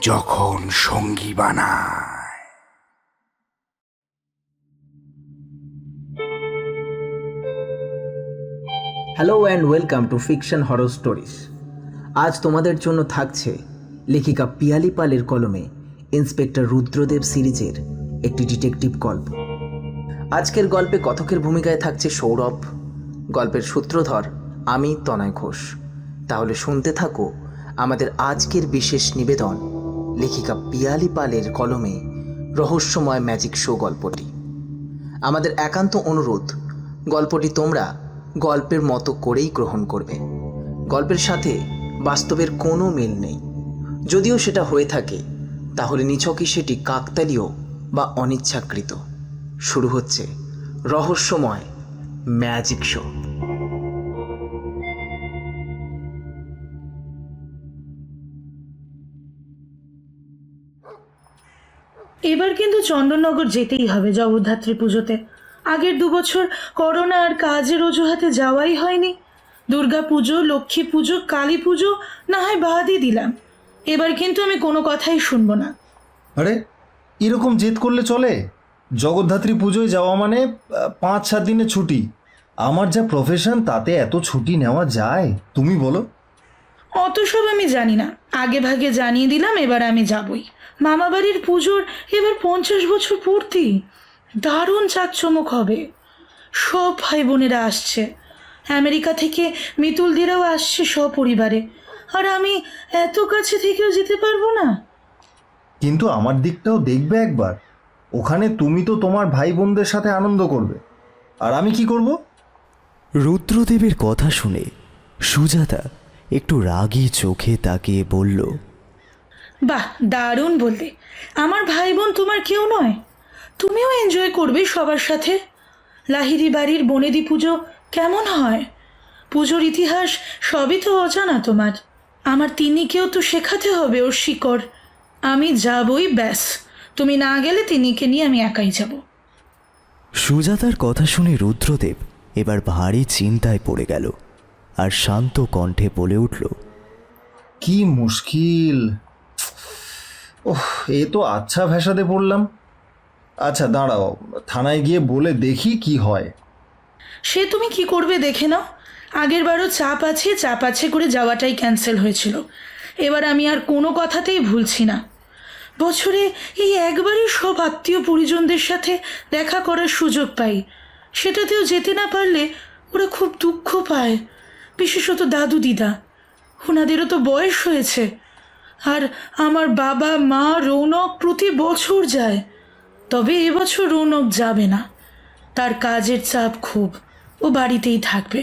যখন সঙ্গী বানায়। Hello and welcome to fiction horror stories. আজ তোমাদের জন্য থাকছে লেখিকা পিয়ালি পালের কলমে ইন্সপেক্টর রুদ্রদেব সিরিজের একটি ডিটেকটিভ গল্প। আজকের গল্পে কথকের ভূমিকায় থাকছে সৌরভ, গল্পের সূত্রধর আমি তনয় ঘোষ। তাহলে শুনতে থাকো আমাদের আজকের বিশেষ নিবেদন, লেখিকা পিয়ালি পালের কলমে রহস্যময় ম্যাজিক শো গল্পটি। আমাদের একান্ত অনুরোধ, গল্পটি তোমরা গল্পের মতো করেই গ্রহণ করবে। গল্পের সাথে বাস্তবের কোনো মিল নেই, যদিও সেটা হয়ে থাকে তাহলে নিছকই সেটি কাকতালীয় বা অনিচ্ছাকৃত। শুরু হচ্ছে রহস্যময় ম্যাজিক শো। এবার কিন্তু চন্দননগর যেতেই হবে জগদ্ধাত্রী পুজোতে। আগের 2 বছর করোনা আর কাজের অজুহাতে যাওয়াই হয়নি। দুর্গা পুজো, লক্ষ্মী পুজো, কালী পুজো না হয় বাদই দিলাম, এবার কিন্তু আমি কোনো কথাই শুনবো না। আরে এরকম জেদ করলে চলে? জগদ্ধাত্রী পুজোয় যাওয়া মানে 5-7 দিনের ছুটি। আমার যা প্রফেশন তাতে এত ছুটি নেওয়া যায়? তুমি বলো। অত সব আমি জানি না, আগে ভাগে জানিয়ে দিলাম এবার আমি যাবই। মামা বাড়ির পুজোর এবার 50 বছর পূর্তি, দারুণ জাঁকজমক হবে। সব ভাই বোনেরা আসছে, আমেরিকা থেকে মিতুলদিরাও আসছে সপরিবারে, আর আমি এত কাছে থেকেও যেতে পারবো না। কিন্তু আমার দিকটাও দেখবে একবার। ওখানে তুমি তো তোমার ভাই বোনদের সাথে আনন্দ করবে, আর আমি কি করব? রুদ্রদেবের কথা শুনে সুজাতা একটু রাগী চোখে তাকিয়ে বলল, বাহ, দারুণ বললে। আমার ভাই বোন তোমার কেউ নয়? তুমিও এনজয় করবে সবার সাথে। লাহিড়ি বাড়ির বনেদি পুজো কেমন হয়? পুজোর ইতিহাস সবই তো অজানা তোমার। আমার তিন্নিকেও তো শেখাতে হবে ওর শিকড়। আমি যাবই, ব্যাস। তুমি না গেলে তিন্নিকে নিয়ে আমি একাই যাব। সুজাতার কথা শুনে রুদ্রদেব এবার ভারী চিন্তায় পড়ে গেল আর শান্ত কণ্ঠে বলে উঠল, কি মুশকিল। ওহ, এ তো আচ্ছা ভেসাতে পড়লাম। আচ্ছা দাঁড়াও, থানায় গিয়ে বলে দেখি কি হয়। সে তুমি কি করবে দেখে নাও। আগেরবারও চাপ আছে করে যাওয়াটাই ক্যান্সেল হয়েছিল। এবার আমি আর কোনো কথাতেই ভুলছি না। বছরে এই একবারই সব আত্মীয় পরিজনদের সাথে দেখা করার সুযোগ পাই, সেটাতেও যেতে না পারলে ওরা খুব দুঃখ পায়। বিশেষত দাদু দিদা, ওনাদেরও তো বয়স হয়েছে। আর আমার বাবা মা রৌনক প্রতি বছর যায়, তবে এবছর রৌনক যাবে না। তার কাজের চাপ খুব, ও বাড়িতেই থাকবে।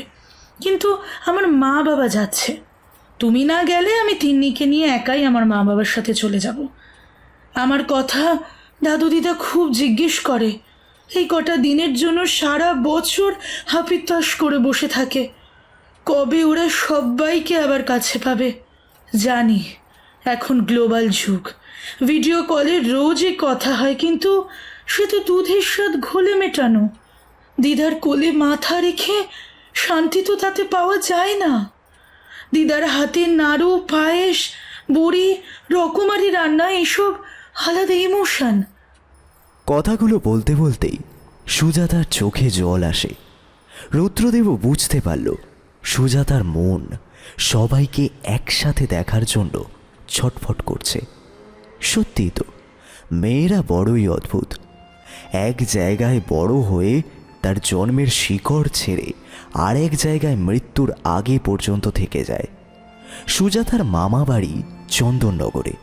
কিন্তু আমার মা বাবা যাচ্ছে। তুমি না গেলে আমি তিন্নিকে নিয়ে একাই আমার মা বাবার সাথে চলে যাব। আমার কথা দাদু দিদা খুব জিজ্ঞেস করে। এই কটা দিনের জন্য সারা বছর হাপিত্তাস করে বসে থাকে, কবে ওরা সবাইকে আবার কাছে পাবে। জানি এখন গ্লোবাল যুগ, ভিডিও কলে রোজই কথা হয়, কিন্তু সে তো দুধের স্বাদ ঘোলে মেটানো। দিদার কোলে মাথা রেখে শান্তি তো তাতে পাওয়া যায় না। দিদার হাতে নাড়ু, পায়েস, বড়ি, রকমারি রান্না, এসব আলাদা ইমোশন। কথাগুলো বলতে বলতেই সুজাতার চোখে জল আসে। রুদ্রদেবও বুঝতে পারল সুজাতার মন সবাইকে একসাথে দেখার জন্য ছটফট করছে। সত্যিই তো, মেয়েরা বড়ই অদ্ভুত। এক জায়গায় বড় হয়ে তার জন্মের শিকড় ছেড়ে আরেক জায়গায় মৃত্যুর আগে পর্যন্ত থেকে যায়। সুজাতার মামা বাড়ি চন্দননগরে,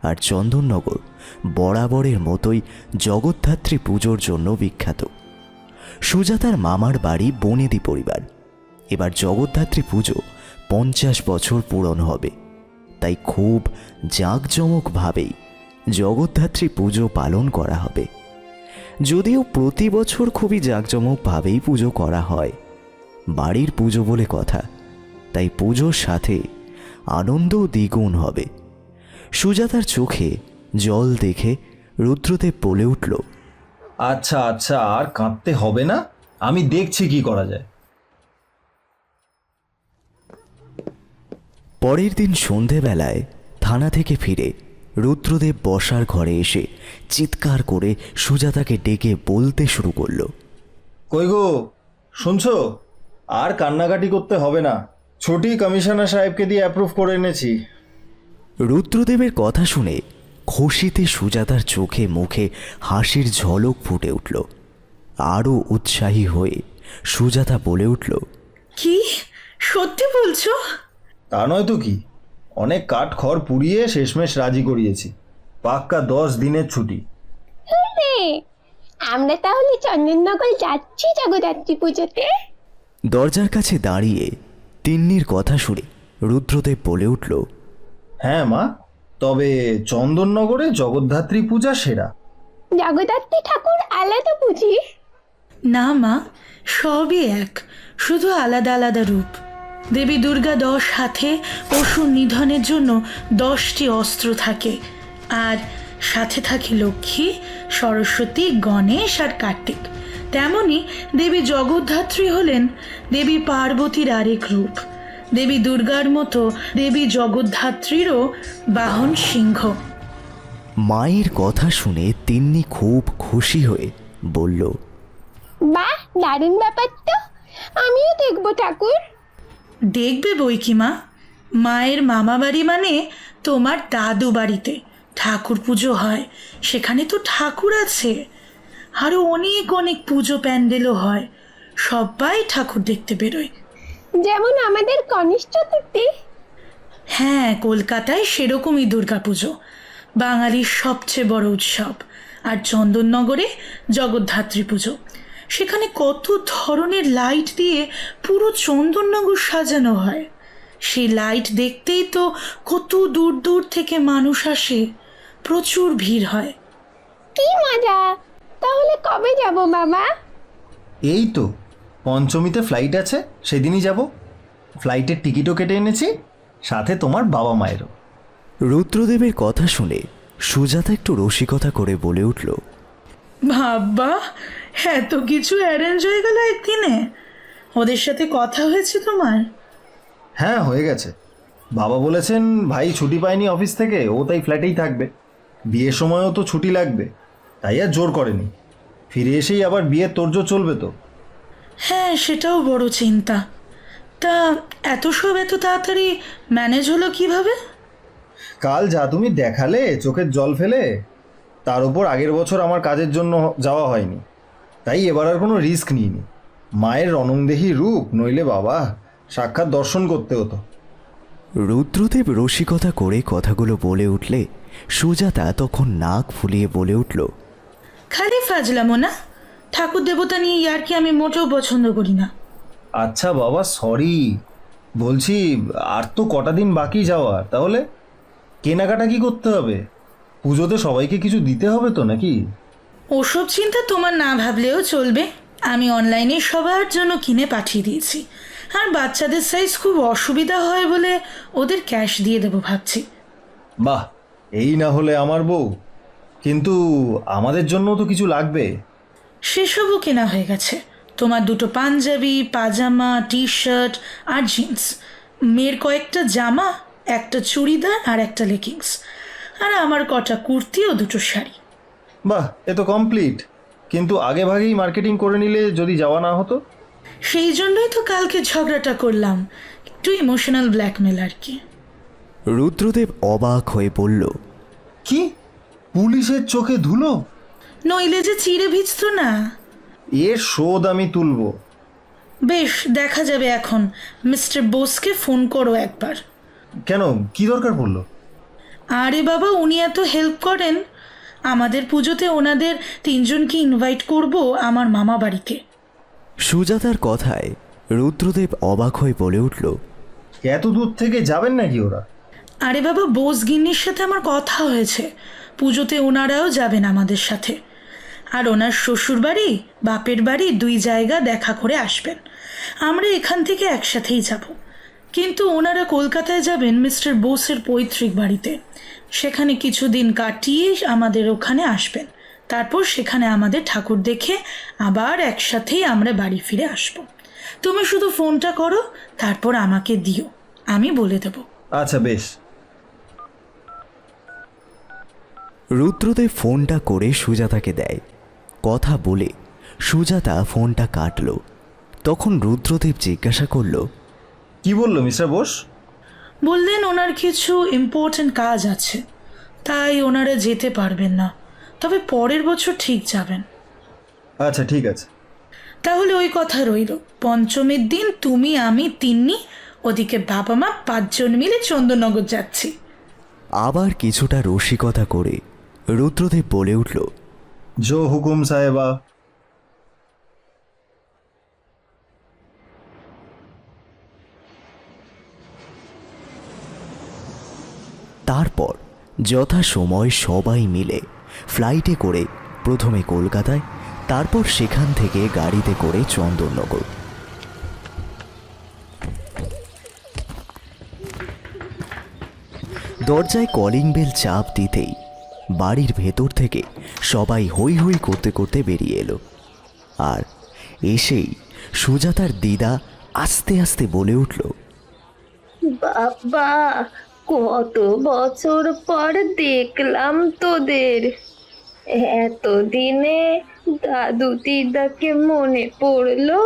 আর চন্দননগর বরাবরের মতোই জগদ্ধাত্রী পুজোর জন্য বিখ্যাত। সুজাতার মামার বাড়ি বনেদি পরিবার। এবার জগদ্ধাত্রী পুজো 50 বছর পূরণ হবে, তাই খুব জাঁকজমকভাবেই জগদ্ধাত্রী পুজো পালন করা হবে। যদিও প্রতি বছর খুবই জাঁকজমকভাবেই পুজো করা হয়, বাড়ির পুজো বলে কথা, তাই পুজোর সাথে আনন্দও দ্বিগুণ হবে। সুজাতার চোখে জল দেখে রুদ্রদেব বলে উঠল, আচ্ছা আচ্ছা, আর কাঁদতে হবে না, আমি দেখছি কি করা যায়। পরের দিন সন্ধেবেলায় থানা থেকে ফিরে রুদ্রদেব বসার ঘরে এসে চিৎকার করে সুজাতাকে ডেকে বলতে শুরু করলো। কই গো, শুনছো? আর কান্নাকাটি করতে হবে না, ছুটি কমিশনার সাহেবকে দিয়ে অ্যাপ্রুভ করে এনেছি। রুদ্রদেবের কথা শুনে খুশিতে সুজাতার চোখে মুখে হাসির ঝলক ফুটে উঠল। আরও উৎসাহী হয়ে সুজাতা বলে উঠল, কি সত্যি বলছো? তা নয় তো কি, অনেক কাঠ খড় পুড়িয়ে শেষমেশ রাজি করিয়েছি। পাক্কা 10 দিনের ছুটি। আমরা তাহলে চন্দননগর যাচ্ছি জগদ্ধাত্রী পুজোতে। দরজার কাছে দাঁড়িয়ে তিন্নির কথা শুনে রুদ্রদেব বলে উঠল, হ্যাঁ মা, তবে চন্দননগরে জগদ্ধাত্রী পূজা সেরা। জগদ্ধাত্রী ঠাকুর আলাদা বুঝি? না মা, সবই এক, শুধু আলাদা আলাদা রূপ। দেবী দুর্গা 10 হাতে অসুর নিধনের জন্য 10টি অস্ত্র থাকে, আর সাথে থাকে লক্ষ্মী, সরস্বতী, গণেশ আর কার্তিক। তেমনি দেবী জগদ্ধাত্রী হলেন দেবী পার্বতীর আরেক রূপ। দেবী দুর্গার মতো দেবী জগদ্ধাত্রীরও বাহন সিংহ। মায়ের কথা শুনে তিন্নি খুব খুশি হয়ে বলল, বাহ, দারুণ ব্যাপার তো, আমিও দেখবো ঠাকুর। দেখবে বই কি মা, মায়ের মামা বাড়ি মানে তোমার দাদু বাড়িতে ঠাকুর পুজো হয়, সেখানে তো ঠাকুর আছে। আরও অনেক অনেক পুজো প্যান্ডেলও হয়, সবাই ঠাকুর দেখতে বেরোয়। যেমন আমাদের গণেশ চতুর্থী। হ্যাঁ, কলকাতায় সেরকমই দুর্গাপুজো, বাঙালির সবচেয়ে বড় উৎসব। আর চন্দননগরে জগদ্ধাত্রী পুজো, সেখানে কত ধরনের লাইট দিয়ে পুরো চন্দননগর সাজানো হয়। সেই লাইট দেখতেই তো কত দূর দূর থেকে মানুষ আসে, প্রচুর ভিড় হয়। কি মজা! তাহলে কবে যাব বাবা? এই তো পঞ্চমীতে ফ্লাইট আছে, সেদিনই যাব। ফ্লাইটের টিকিটও কেটে এনেছি, সাথে তোমার বাবা মায়েরও। রুদ্রদেবের কথা শুনে সুজাতা একটু রসিকতা করে বলে উঠল, বাবা, এত কিছু অ্যারেঞ্জ হয়ে গেল একদিনে। ওদের সাথে কথা হয়েছে তোমার? হ্যাঁ, হয়ে গেছে। বাবা বলেছেন ভাই ছুটি পায়নি অফিস থেকে, ও তাই ফ্ল্যাটেই থাকবে। বিয়ের সময়ও তো ছুটি লাগবে, তাই আর জোর করেনি। ফিরে এসেই আবার বিয়ের তোড়জোড় চলবে তো। হ্যাঁ, সেটাও বড় চিন্তা। তা এত সব এত তাড়াতাড়ি ম্যানেজ হলো কিভাবে? কাল যা তুমি দেখালে চোখের জল ফেলে, তার উপর আগের বছর আমার কাজের জন্য যাওয়া হয়নি, তাই এবার আর কোনো রিস্ক নিইনি। মায়ের রণংদেহী রূপ, নইলে বাবা সাক্ষাৎ দর্শন করতে হতো। রুদ্রদেব রসিকতা করে কথাগুলো বলে উঠলে সুজাতা তখন নাক ফুলিয়ে বলে উঠল, খালি ফাজলামো না, ঠাকুর দেবতা নিয়ে ইয়ার্কি আমি মোটেও পছন্দ করি না। আচ্ছা বাবা, সরি। বলছি, আর তো কটা দিন বাকি যাওয়ার, তাহলে কেনাকাটা কি করতে হবে? পুজোতে সবাইকে কিছু দিতে হবে তো নাকি? ওসব চিন্তা তোমার না ভাবলেও চলবে, আমি অনলাইনে সবার জন্য কিনে পাঠিয়ে দিয়েছি। আর বাচ্চাদের সাইজ খুব অসুবিধা হয় বলে ওদের ক্যাশ দিয়ে দেবো ভাবছি। বাহ, এই না হলে আমার বউ! কিন্তু আমাদের জন্য তো কিছু লাগবে। সেসবও কেনা হয়ে গেছে। তোমার 2টো পাঞ্জাবি, পাজামা, টি শার্ট আর জিন্স, মেয়ের কয়েকটা জামা, একটা চুড়িদার আর একটা লেগিংস, আর আমার কটা কুর্তি ও 2টো শাড়ি। বাহ, এ তো কমপ্লিট। কিন্তু আগে ভাগেই মার্কেটিং করে নিলে যদি যাওয়া না হতো। সেই জন্যই তো কালকে ঝগড়াটা করলাম, একটু ইমোশনাল ব্ল্যাকমেল আর কি। রুদ্রদেব অবাক হয়ে বলল, কি, পুলিশের চোখে ধুলো? নইলে যে চিড়ে ভিজতো না। এর শোধ আমি তুলব। বেশ, দেখা যাবে। এখন মিস্টার বোসকে ফোন করো একবার। কেন, কি দরকার পড়লো? আরে বাবা, উনি এত হেল্প করেন। আমাদের পুজোতে ওনাদের 3 জনকে ইনভাইট করব আমার মামা বাড়িতে। সুজাতার কথায় রুদ্রদেব অবাক হয়ে বলে উঠল, এত দূর থেকে যাবেন নাকি ওরা? আরে বাবা, বোস গিন্নির সাথে আমার কথা হয়েছে, পুজোতে ওনারাও যাবেন আমাদের সাথে। আর ওনার শ্বশুর বাড়ি বাপের বাড়ি 2 জায়গা দেখা করে আসবেন। আমরা এখান থেকে একসাথেই যাব, কিন্তু ওনারা কলকাতায় যাবেন মিস্টার বোসের পৈতৃক বাড়িতে। সেখানে কিছুদিন কাটিয়ে আমাদের ওখানে আসবেন, তারপর সেখানে আমাদের ঠাকুর দেখে আবার একসাথেই আমরা বাড়ি ফিরে আসব। তুমি শুধু ফোনটা করো, তারপর আমাকে দিও, আমি বলে দেব। আচ্ছা বেশ। রুদ্রদেব ফোনটা করে সুজাতাকে দেয়। কথা বলে সুজাতা ফোনটা কাটল। তখন রুদ্রদেব জিজ্ঞাসা করল, কি বললো মিস্টার বোস? বললেন ওনার কিছু ইম্পর্ট্যান্ট কাজ আছে, তাই ওনারা যেতে পারবেন না, তবে পরের বছর ঠিক যাবেন। আচ্ছা ঠিক আছে। তাহলে ওই কথা রইল, পঞ্চমীর দিন তুমি, আমি, তিন্নি, ওদিকে বাবা মা 5 জন মিলে চন্দননগর যাচ্ছি। আবার কিছুটা রসিকতা করে রুদ্রদেব বলে উঠল, জো হুকুম সাহেবা। তারপর যথাসময় সবাই মিলে ফ্লাইটে করে প্রথমে কলকাতায়, তারপর সেখান থেকে গাড়িতে করে চন্দননগর। দরজায় কলিং বেল চাপ দিতেই বাড়ির ভেতর থেকে সবাই হই হই করতে করতে বেরিয়ে এলো। আর এসেই সুজাতার দিদা আস্তে আস্তে বলে উঠল, বাবা, কত বছর পর দেখলাম তোদের। এতদিনে দাদু দিদাকে মনে পড়লো?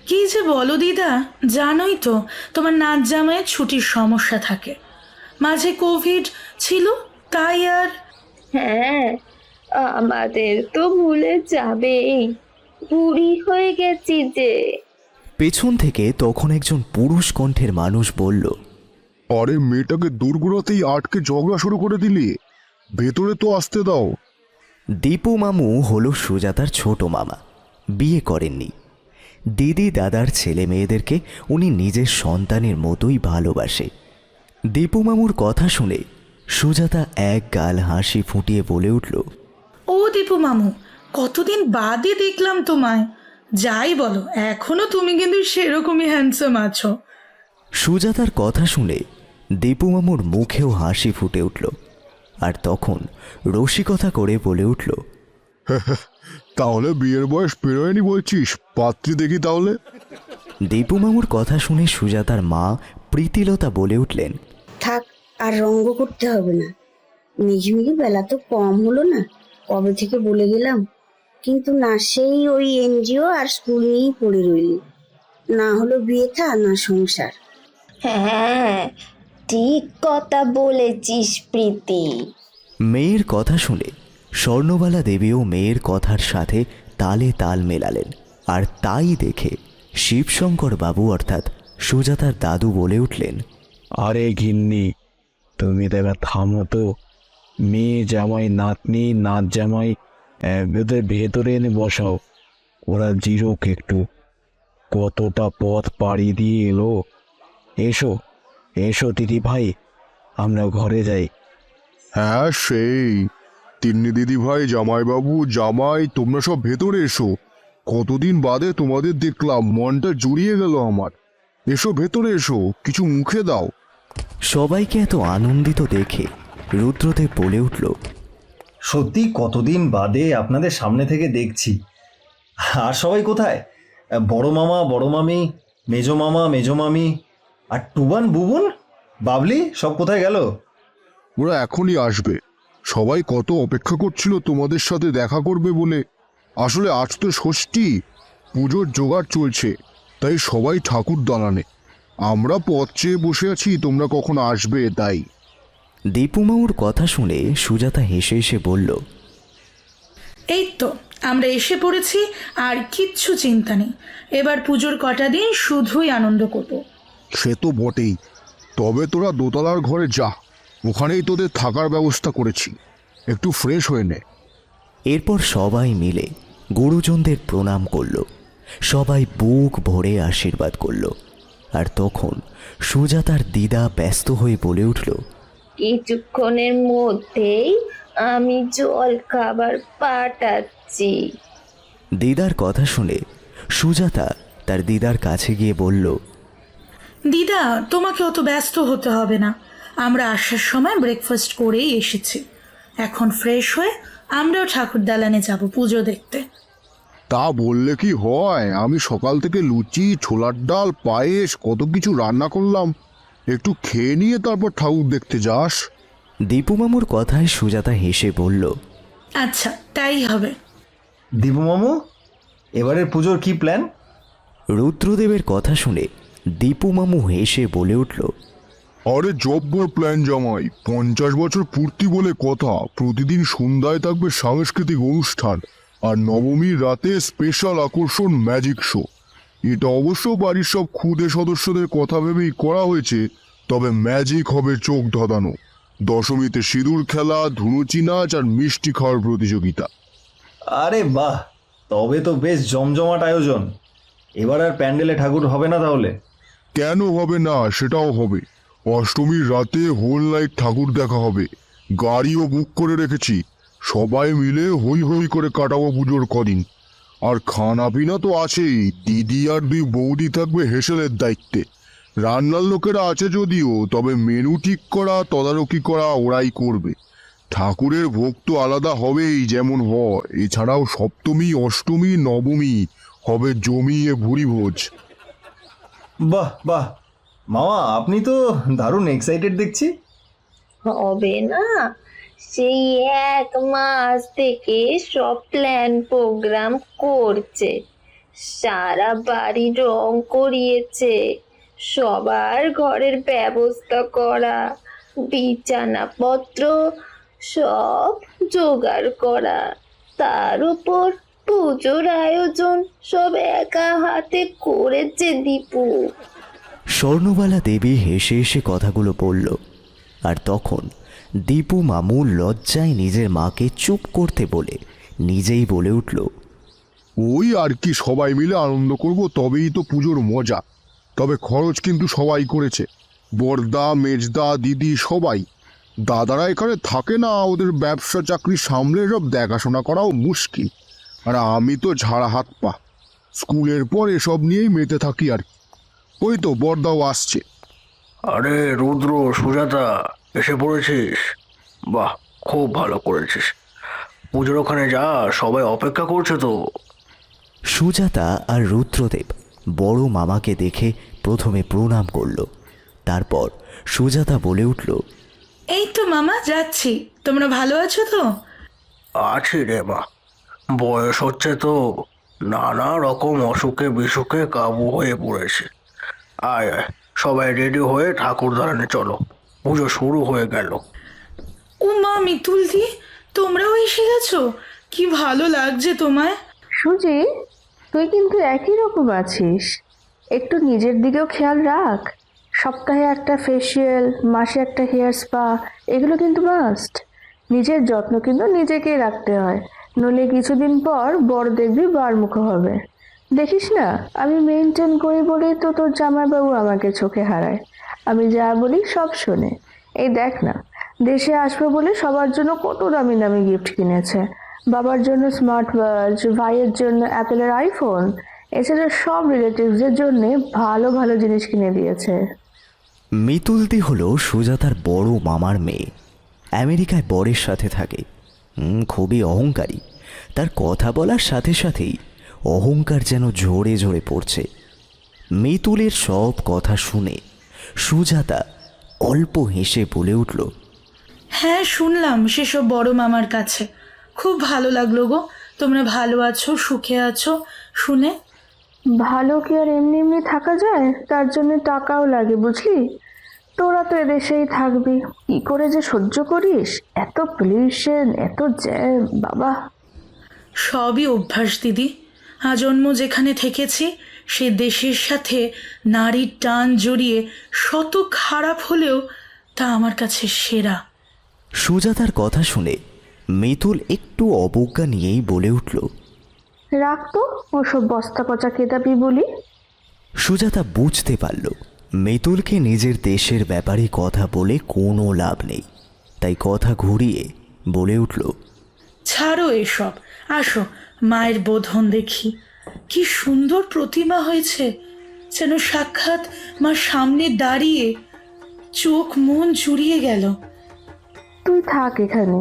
কি যে বলো দিদা, জানোই তো তোমার নাচ জামাইয়ের ছুটির সমস্যা থাকে, মাঝে কোভিড ছিল, তাই আর। হ্যাঁ, আমাদের তো ভুলে যাবেই, বুড়ি হয়ে গেছি যে। পেছন থেকে তখন একজন পুরুষ কণ্ঠের মানুষ বলল, আরে মেয়েটাকে দোরগোড়াতেই আটকে ঝগড়া শুরু করে দিলি, ভেতরে তো আসতে দাও। দীপু মামু হলো সুজাতার ছোট মামা, বিয়ে করেননি। দিদি দাদার ছেলে মেয়েদেরকে উনি নিজের সন্তানের মতোই ভালোবাসে। দীপু মামুর কথা শুনে সুজাতা এক গাল হাসি ফুটিয়ে বলে উঠল, ও দীপু মামু, কতদিন বাদে দেখলাম তোমায়। যাই বলো, এখনো তুমি কিন্তু সেরকমই হ্যান্ডসাম আছো। সুজাতার কথা শুনে দীপু মামুর মুখেও হাসি ফুটে উঠল, আর তখন রসিকতা করে বলে উঠল, তাহলে বিয়ের বয়স পেরোয়নি বলছিস? পাত্রী দেখি তাহলে। দীপু মামুর কথা শুনে সুজাতার মা প্রীতিলতা বলে উঠলেন, থাক, আর রঙ্গ করতে হবে না। মিঝমিঝি বেলা তো কম হলো না, কবে থেকে বলে গেলাম, কিন্তু না সেই ওই এনজিও আর স্কুল নিয়েই পড়ে রইলি। না হলো বিয়ে থা, না সংসার। হ্যাঁ, ঠিক কথা বলেছিস প্রীতি। মেয়ের কথা শুনে স্বর্ণবালা দেবীও মেয়ের কথার সাথে তালে তাল মেলালেন। আর তাই দেখে শিবশঙ্কর বাবু অর্থাৎ সুজাতার দাদু বলে উঠলেন, আরে গিন্নি, তুমি তো এবার থামো তো। মেয়ে জামাই নাতনি নাত জামাই ওদের ভেতরে এনে বসাও, ওরা জিরোক একটু। কতটা পথ পাড়ি দিয়ে এলো। এসো এসো দিদি ভাই, আমরা ঘরে যাই। হ্যাঁ সেই তিন্নি দিদি ভাই, জামাইবাবু, জামাই, তোমরা সব ভেতরে এসো। কতদিন বাদে তোমাদের দেখলাম, মনটা জুড়িয়ে গেল আমার। এসো ভেতরে এসো, কিছু মুখে দাও। সবাইকে এত আনন্দিত দেখে রুদ্রদেব বলে উঠল, সত্যি কতদিন বাদে আপনাদের সামনে থেকে দেখছি। আর সবাই কোথায়? বড় মামা, বড় মামি, মেজো মামা, মেজো মামি, আর টুবান, বুবুন, বাবলি সব কোথায় গেল? ওরা এখনই আসবে। সবাই কত অপেক্ষা করছিল তোমাদের সাথে দেখা করবে বলে। আসলে আজ তো ষষ্ঠী, পুজোর জোগাড় চলছে, তাই সবাই ঠাকুর দালানে। আমরা পথ চেয়ে বসে আছি তোমরা কখন আসবে তাই। দীপু মামুর কথা শুনে সুজাতা হেসে হেসে বলল, এই তো আমরা এসে পড়েছি, আর কিচ্ছু চিন্তা নেই। এবার পুজোর কটা দিন শুধুই আনন্দ করব। সে তো বটেই। তবে তোরা দোতলার ঘরে যা, ওখানেই তোদের থাকার ব্যবস্থা করেছি, একটু ফ্রেশ হয়ে নে। এরপর সবাই মিলে গুরুজনদের প্রণাম করল। সবাই বুক ভরে আশীর্বাদ করল। আর তখন সুজাতার দিদা ব্যস্ত হয়ে বলে উঠল, কিছুক্ষণের মধ্যেই আমি জল খাবার পাঠাচ্ছি। দিদার কথা শুনে সুজাতা তার দিদার কাছে গিয়ে বলল, দিদা, তোমাকে অত ব্যস্ত হতে হবে না, আমরা আসার সময় ব্রেকফাস্ট করেই এসেছি। এখন ফ্রেশ হয়ে আমরাও ঠাকুর দালানে যাব পুজো দেখতে। তা বললে কি হয়? আমি সকাল থেকে লুচি, ছোলার ডাল, পায়েস, কত কিছু রান্না করলাম। একটু খেয়ে নিয়ে তারপর ঠাকুর দেখতে যাস। দীপু মামুর কথায় সুজাতা হেসে বলল, আচ্ছা তাই হবে। দীপু মামু, এবারের পুজোর কি প্ল্যান? রুদ্রদেবের কথা শুনে দীপু মামু হেসে বলে উঠল, আরে জব্বর প্ল্যান জামাই, 50 বছর পূর্তি বলে কথা। প্রতিদিন সন্ধ্যায় থাকবে সাংস্কৃতিক অনুষ্ঠান, আর নবমীর রাতে স্পেশাল আকর্ষণ ম্যাজিক শো। এটা অবশ্য বাড়ির সব খুদে সদস্যদের কথা ভেবেই করা হয়েছে, তবে ম্যাজিক হবে চোখ ধাঁধানো। দশমীতে সিঁদুর খেলা, ধুনুচি নাচ আর মিষ্টি খাওয়ার প্রতিযোগিতা। আরে বাহ, তবে তো বেশ জমজমাট আয়োজন। এবার আর প্যান্ডেলে ঠাকুর হবে না তাহলে? কেন হবে না, সেটাও হবে। অষ্টমীর রাতে হোল নাইট ঠাকুর দেখা হবে, গাড়িও বুক করে রেখেছি। সবাই মিলে হই হই করে কাটাবো পুজোর কদিন। আর খানা পিনা তো আছেই, দিদি আর 2 বৌদি থাকবে হেসেলের দায়িত্বে। রান্নার লোকেরা আছে যদিও, তবে মেনু ঠিক করা, তদারকি করা ওরাই করবে। ঠাকুরের ভোগ তো আলাদা হবেই যেমন হয়, এছাড়াও সপ্তমী, অষ্টমী, নবমী হবে জমিয়ে ভুরি ভোজ। বাহ বাহ, মামা আপনি তো দারুণ এক্সাইটেড দেখছি। হবে না? সেই 1 মাস থেকে সব প্ল্যান প্রোগ্রাম করছে, সারা বাড়ি রং করিয়েছে, সবার ঘরের ব্যবস্থা করা, বিছানাপত্র সব জোগাড় করা, তার উপর পুজোর আয়োজন সব একা হাতে করেছে দীপু। স্বর্ণবালা দেবী হেসে হেসে কথাগুলো বলল। আর তখন দীপু মামু লজ্জায় নিজের মাকে চুপ করতে বলে নিজেই বলে উঠল, ওই আর কি, সবাই মিলে আনন্দ করব, তবেই তো পুজোর মজা। তবে খরচ কিন্তু সবাই করেছে, বড়দা, মেজদা, দিদি সবাই। দাদারা এখানে থাকে না, ওদের ব্যবসা চাকরি সামলে সব দেখাশোনা করাও মুশকিল। আর আমি তো ঝাড়া হাত পা, স্কুলের পর এসব নিয়েই মেতে থাকি আর কি। ওই তো বড়দাও আসছে। আরে রুদ্র, সুজাতা, এসে পড়েছিস? বাহ, খুব ভালো করেছিস। পুজোর ওখানে যা, সবাই অপেক্ষা করছে তো। সুজাতা আর রুদ্রদেব বড় মামাকে দেখে প্রথমে প্রণাম করল। তারপর সুজাতা বলে উঠল, এই তো মামা, যাচ্ছি। তোমরা ভালো আছো তো? আছি রে মা, বয়স হচ্ছে তো, নানা রকম অসুখে বিসুখে কাবু হয়ে পড়েছে। আয় আয়, সবাই রেডি হয়ে ঠাকুর দালানে চলো, পুজো শুরু হয়ে গেল। ও মা, মিতুল দি, তোমরাও এসে গেছো? কি ভালো লাগছে তোমায়। সুজি, তুই কিন্তু একই রকম আছিস। একটু নিজের দিকেও খেয়াল রাখ। সপ্তাহে একটা ফেসিয়াল, মাসে একটা হেয়ার স্পা, এগুলো কিন্তু মাস্ট। নিজের যত্ন কিন্তু নিজেকেই রাখতে হয়, নইলে কিছুদিন পর বড় দেখবি বারমুখো হবে। দেখিস না, আমি মেনটেন করি বলেই তো তোর জামাইবাবু আমাকে চোখে হারায়। আমি যা বলি সব শোনে। এই দেখ না, দেশে আসবে বলে সবার জন্য কত দামি দামি গিফট কিনেছে। বাবার জন্য স্মার্ট ওয়াচ, ভাইয়ের জন্য অ্যাপেলের আইফোন, এছাড়া সব রিলেটিভসদের জন্য ভালো ভালো জিনিস কিনে দিয়েছে। মিতুলদি হলো সুজাতার বড় মামার মেয়ে। আমেরিকায় বরের সাথে থাকে। খুবই অহংকারী। তার কথা বলার সাথে সাথেই অহংকার যেন ঝরে ঝরে পড়ছে। মিতুলের সব কথা শুনে সুজাতা অল্প হেসে বলে উঠল, হ্যাঁ, শুনলাম সেসব বড় মামার কাছে। খুব ভালো লাগলো গো, তোমরা ভালো আছো, সুখে আছো শুনে। ভালো কি আর এমনি এমনি থাকা যায়? তার জন্য টাকাও লাগে, বুঝলি? তোরা তো এদেশেই থাকবি, কি করে যে সহ্য করিস? এত পলিউশন, এত জ্যাম, বাবা। সবই অভ্যাস দিদি। আজন্ম যেখানে থেকেছি সে দেশের সাথে নারীর টান জড়িয়ে শত খারাপ হলেও তা আমার কাছে সেরা। সুজাতার কথা শুনে মিতুল একটু অবজ্ঞা নিয়েই বলে উঠল, রাখ তো ওসব বস্তা পচা কেতাবি বলি। সুজাতা বুঝতে পারল মিতুলকে নিজের দেশের ব্যাপারে কথা বলে কোনো লাভ নেই। তাই কথা ঘুরিয়ে বলে উঠল, ছাড়ো এসব, আসো মায়ের বোধন দেখি। কি সুন্দর প্রতিমা হয়েছে, যেন সাক্ষাৎ মা সামনে দাঁড়িয়ে। চোখ মন জুড়িয়ে গেল। তুই থাক এখানে,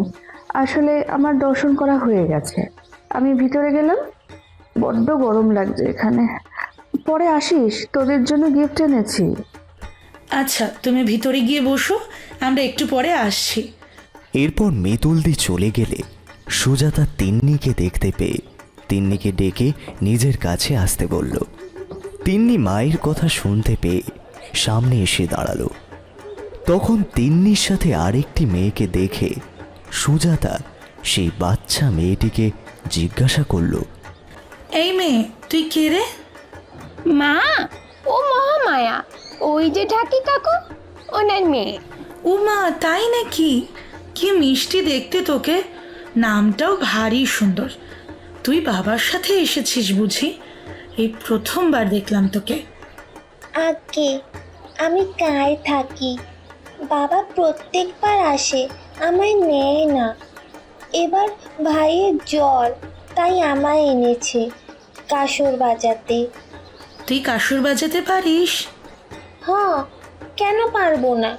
আসলে আমার দর্শন করা হয়ে গেছে। আমি ভিতরে গেলাম, বড্ড গরম লাগছে এখানে। পরে আসিস, তোদের জন্য গিফট এনেছি। আচ্ছা, তুমি ভিতরে গিয়ে বসো, আমরা একটু পরে আসছি। এরপর মিতুলদি চলে গেলে সুজাতা তিন্নিকে দেখতে পেয়ে তিন্নিকে ডেকে নিজের কাছে আসতে বলল। তিন্নি মায়ের কথা শুনতে পেয়ে সামনে এসে দাঁড়ালো। তখন তিন্নির সাথে আরেকটি মেয়েকে দেখে সুজাতা সেই বাচ্চা মেয়েটিকে জিজ্ঞাসা করল, এই মেয়ে, তুই কে রে? মা, ও মহামায়া, ওই যে ঢাকি কাকু, ওনার মেয়ে। উমা, তাই নাকি? কি মিষ্টি দেখতে তোকে, নামটাও ভারী সুন্দর। তুই বাবার সাথে এসেছিস বুঝি? এই প্রথমবার দেখলাম তোকে। আগে আমি গায়ে থাকি, বাবা প্রত্যেকবার আসে, আমায় নেয় না। এবার ভাইয়ের জ্বর, তাই আমায় এনেছে কাসর বাজাতে। তুই কাসর বাজাতে পারিস? হ্যাঁ, কেন পারবো না?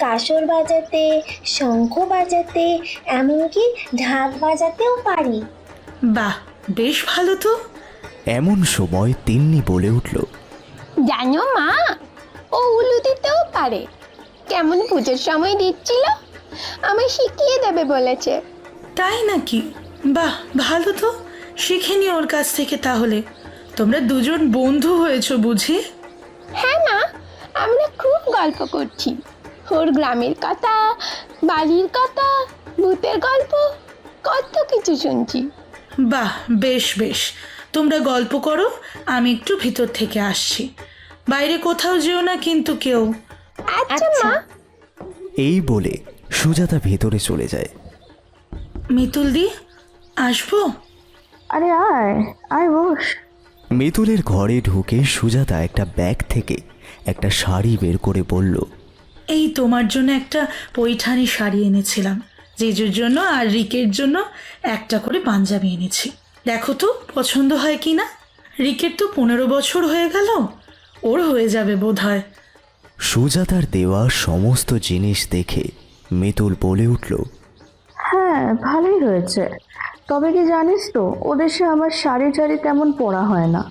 কাসর বাজাতে, শঙ্খ বাজাতে, এমনকি ঢাক বাজাতেও পারি। বাহ, বেশ ভালো তো। এমন সময় তিন্নি বলে উঠল, জানো মা, ও উলু দিতেও পারে। কেমন পুজোর সময় দিচ্ছিল, আমায় শিখিয়ে দেবে বলেছে। তাই নাকি? বাহ, ভালো তো, শিখে নি ওর কাছ থেকে তাহলে। তোমরা দুজন বন্ধু হয়েছো বুঝি? হ্যাঁ মা, আমরা খুব গল্প করছি, ওর গ্রামের কথা, বাড়ির কথা, ভূতের গল্প, কত কিছু শুনছি। বাহ, বেশ বেশ, তোমরা গল্প করো, আমি একটু ভিতর থেকে আসছি। বাইরে কোথাও যেও না কিন্তু কেউ। আচ্ছা মা। এই বলে সুজাতা ভেতরে চলে যায়। মিতুলদি, আসবো? আরে আয় আয়, বস। মিতুলের ঘরে ঢুকে সুজাতা একটা ব্যাগ থেকে একটা শাড়ি বের করে বলল, এই তোমার জন্য একটা পৈঠানি শাড়ি এনেছিলাম, জেজুর জন্য আর রিকের জন্য একটা করে পাঞ্জাবি এনেছি। দেখো তো পছন্দ হয় কি না। রিকের তো 15 বছর হয়ে গেল, ওর হয়ে যাবে বোধ হয়। সুজাতার দেওয়া সমস্ত জিনিস দেখে মিতুল বলে উঠল, হ্যাঁ, ভালোই হয়েছে। তবে কি জানিস তো, ও দেশে আমার শাড়ি টাড়ি তেমন পরা হয় না,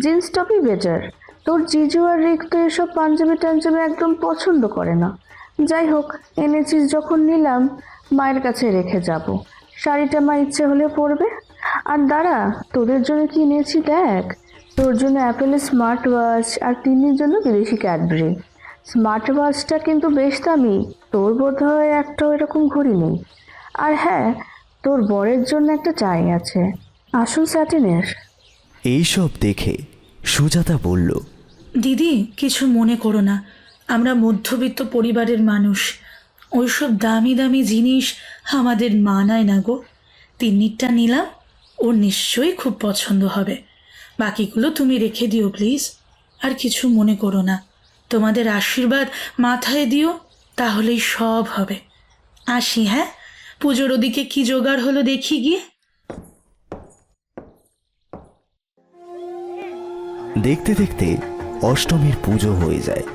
জিন্স টপই বেটার। তোর জিজু আর রিক তো এসব পাঞ্জাবি টাঞ্জাবি একদম পছন্দ করে না। যাই হোক, এনেছিস যখন নিলাম, মায়ের কাছে রেখে যাব। শাড়িটা মা ইচ্ছে হলে পরবে। আর দাঁড়া, তোদের জন্য কি এনেছি দেখ। তোর জন্য অ্যাপেলের স্মার্ট ওয়াচ, আর তিন্নির জন্য বিদেশি ক্যাডবেরি। স্মার্ট ওয়াচটা কিন্তু বেশ দামি, তোর বোধ হয় একটা এরকম ঘড়ি নেই। আর হ্যাঁ, তোর বরের জন্য একটা টাই আছে, আসল স্যাটিনের। এইসব দেখে সুজাতা বলল, দিদি, কিছু মনে করো না, আমরা মধ্যবিত্ত পরিবারের মানুষ, ওইসব দামি দামি জিনিস আমাদের মানায় না গো। তিন্নিরটা নিলাম, ওর নিশ্চয়ই খুব পছন্দ হবে। বাকিগুলো তুমি রেখে দিও প্লিজ। আর কিছু মনে করো না, তোমাদের আশীর্বাদ মাথায় দিও, তাহলেই সব হবে। আসি হ্যাঁ, পুজোর ওদিকে কি জোগাড় হলো দেখি গিয়ে। দেখতে দেখতে অষ্টমীর পুজো হয়ে যায়।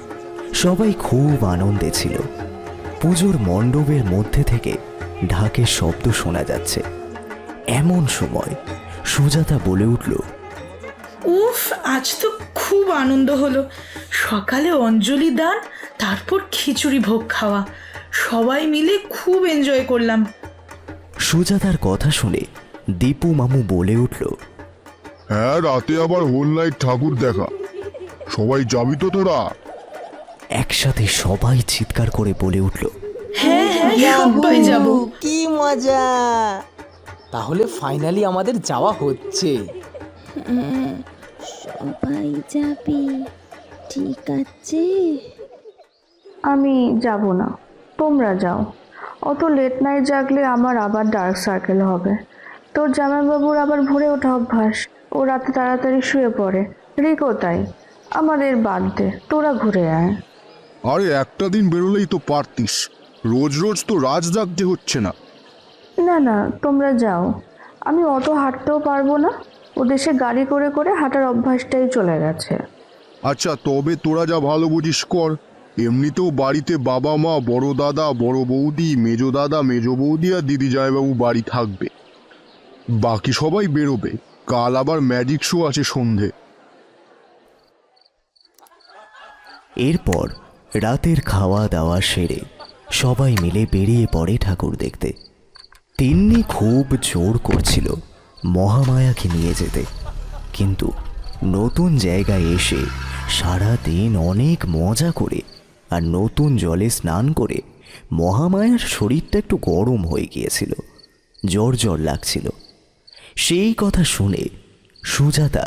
সবাই খুব আনন্দে ছিল। পুজোর মণ্ডপের মধ্যে থেকে ঢাকের শব্দ শোনা যাচ্ছে। এমন সময় সুজাতা বলে উঠল, উফ, আজ তো খুব আনন্দ হলো। সকালে অঞ্জলি দান, তারপর খিচুড়ি ভোগ খাওয়া, সবাই মিলে খুব এনজয় করলাম। সুজাতার কথা শুনে দীপু মামু বলে উঠল, হ্যাঁ, রাতে আবার হোল নাইট ঠাকুর দেখা, সবাই যাবি তো তোরা? একসাথে সবাই চিৎকার করে বলে উঠল, হ্যাঁ হ্যাঁ, সবাই যাব। কি মজা! তাহলে ফাইনালি আমাদের যাওয়া হচ্ছে। সবাই যাবে, ঠিক আছে? আমি যাব না, তোমরা যাও। অত লেট নাইট জাগলে আমার আবার ডার্ক সার্কেল হবে। তোর জামাইবাবুর আবার ভোরে ওঠা অভ্যাস, ও রাতে তাড়াতাড়ি শুয়ে পড়ে। রিকও তাই। আমাদের বাদ দে, তোরা ঘুরে আয়। আরে একটা দিন বেরোলেই তো পারতিস, রোজ রোজ তো রাজ জাগতে হচ্ছে না। না না, তোমরা যাও। আমি অত হাঁটতেও পারবো না, ও দেশে গাড়ি করে করে হাঁটার অভ্যাসটাই চলে গেছে। আচ্ছা, তবে তোরা যা ভালো বুঝিস কর। এমনিতেও বাড়িতে বাবা মা, বড় দাদা, বড় বৌদি, মেজো দাদা, মেজো বৌদি আর দিদি জামাইবাবু বাড়ি থাকবে। বাকি সবাই বেরোবে। কাল আবার ম্যাজিক শো আছে সন্ধে। এরপর রাতের খাওয়া দাওয়া সেরে সবাই মিলে বেরিয়ে পড়ে ঠাকুর দেখতে। তিন্নি খুব জোর করছিল মহামায়াকে নিয়ে যেতে, কিন্তু নতুন জায়গায় এসে সারা দিন অনেক মজা করে আর নতুন জলে স্নান করে মহামায়ার শরীরটা একটু গরম হয়ে গিয়েছিল, জ্বর জ্বর লাগছিল। সেই কথা শুনে সুজাতা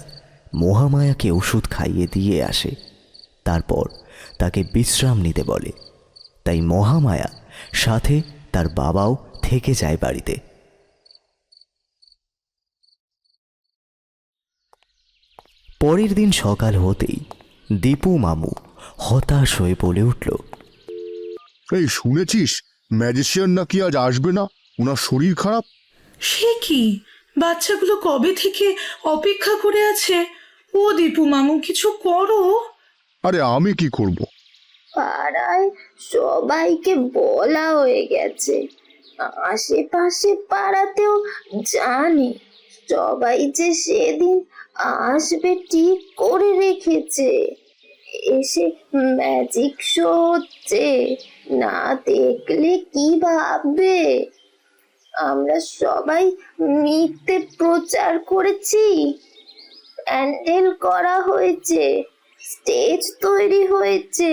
মহামায়াকে ওষুধ খাইয়ে দিয়ে আসে, তারপর তাকে বিশ্রাম নিতে বলে। তাই মহামায়া সাথে তার বাবাও থেকে যায় বাড়িতে। পরের দিন সকাল হতেই দীপু মামু হতাশ হয়ে বলে উঠল, এই শুনেছিস ম্যাজিশিয়ান নাকি আজ আসবে না, ওনার শরীর খারাপ। সে কি, বাচ্চাগুলো কবে থেকে অপেক্ষা করে আছে। ও দীপু মামু, কিছু করো। আরে আমি কি করব? পাড়ায় সবাইকে বলা হয়ে গেছে, আশেপাশে পাড়াতেও জানি, সবাই যে সেদিন আসবে ঠিক করে রেখেছে। এসে ম্যাজিক শো হচ্ছে, না দেখলে কি ভাববে? আমরা সবাই মিথ্যে প্রচার করেছি, প্যান্ডেল করা হয়েছে, স্টেজ তৈরি হয়েছে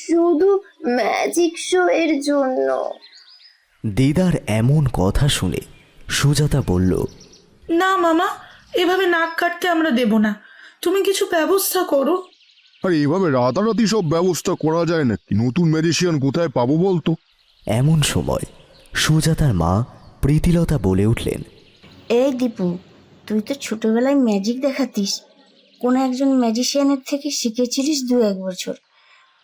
শুধু ম্যাজিক শো এর জন্য। দিদার এমন কথা শুনে সুজাতা বলল, না মামা, এভাবে নাক কাটতে আমরা দেব না, তুমি কিছু ব্যবস্থা করো। আরে এভাবে রাতারাতি সব ব্যবস্থা করা যায় নাকি? নতুন ম্যাজিশিয়ান কোথায় পাবো বলতো? এমন সময় সুজাতার মা প্রীতিলতা বলে উঠলেন, এই দীপু, তুই তো ছোটবেলায় ম্যাজিক দেখাতিস, কোনো একজন ম্যাজিশিয়ানের থেকে শিখেছিলিস 2-1 বছর।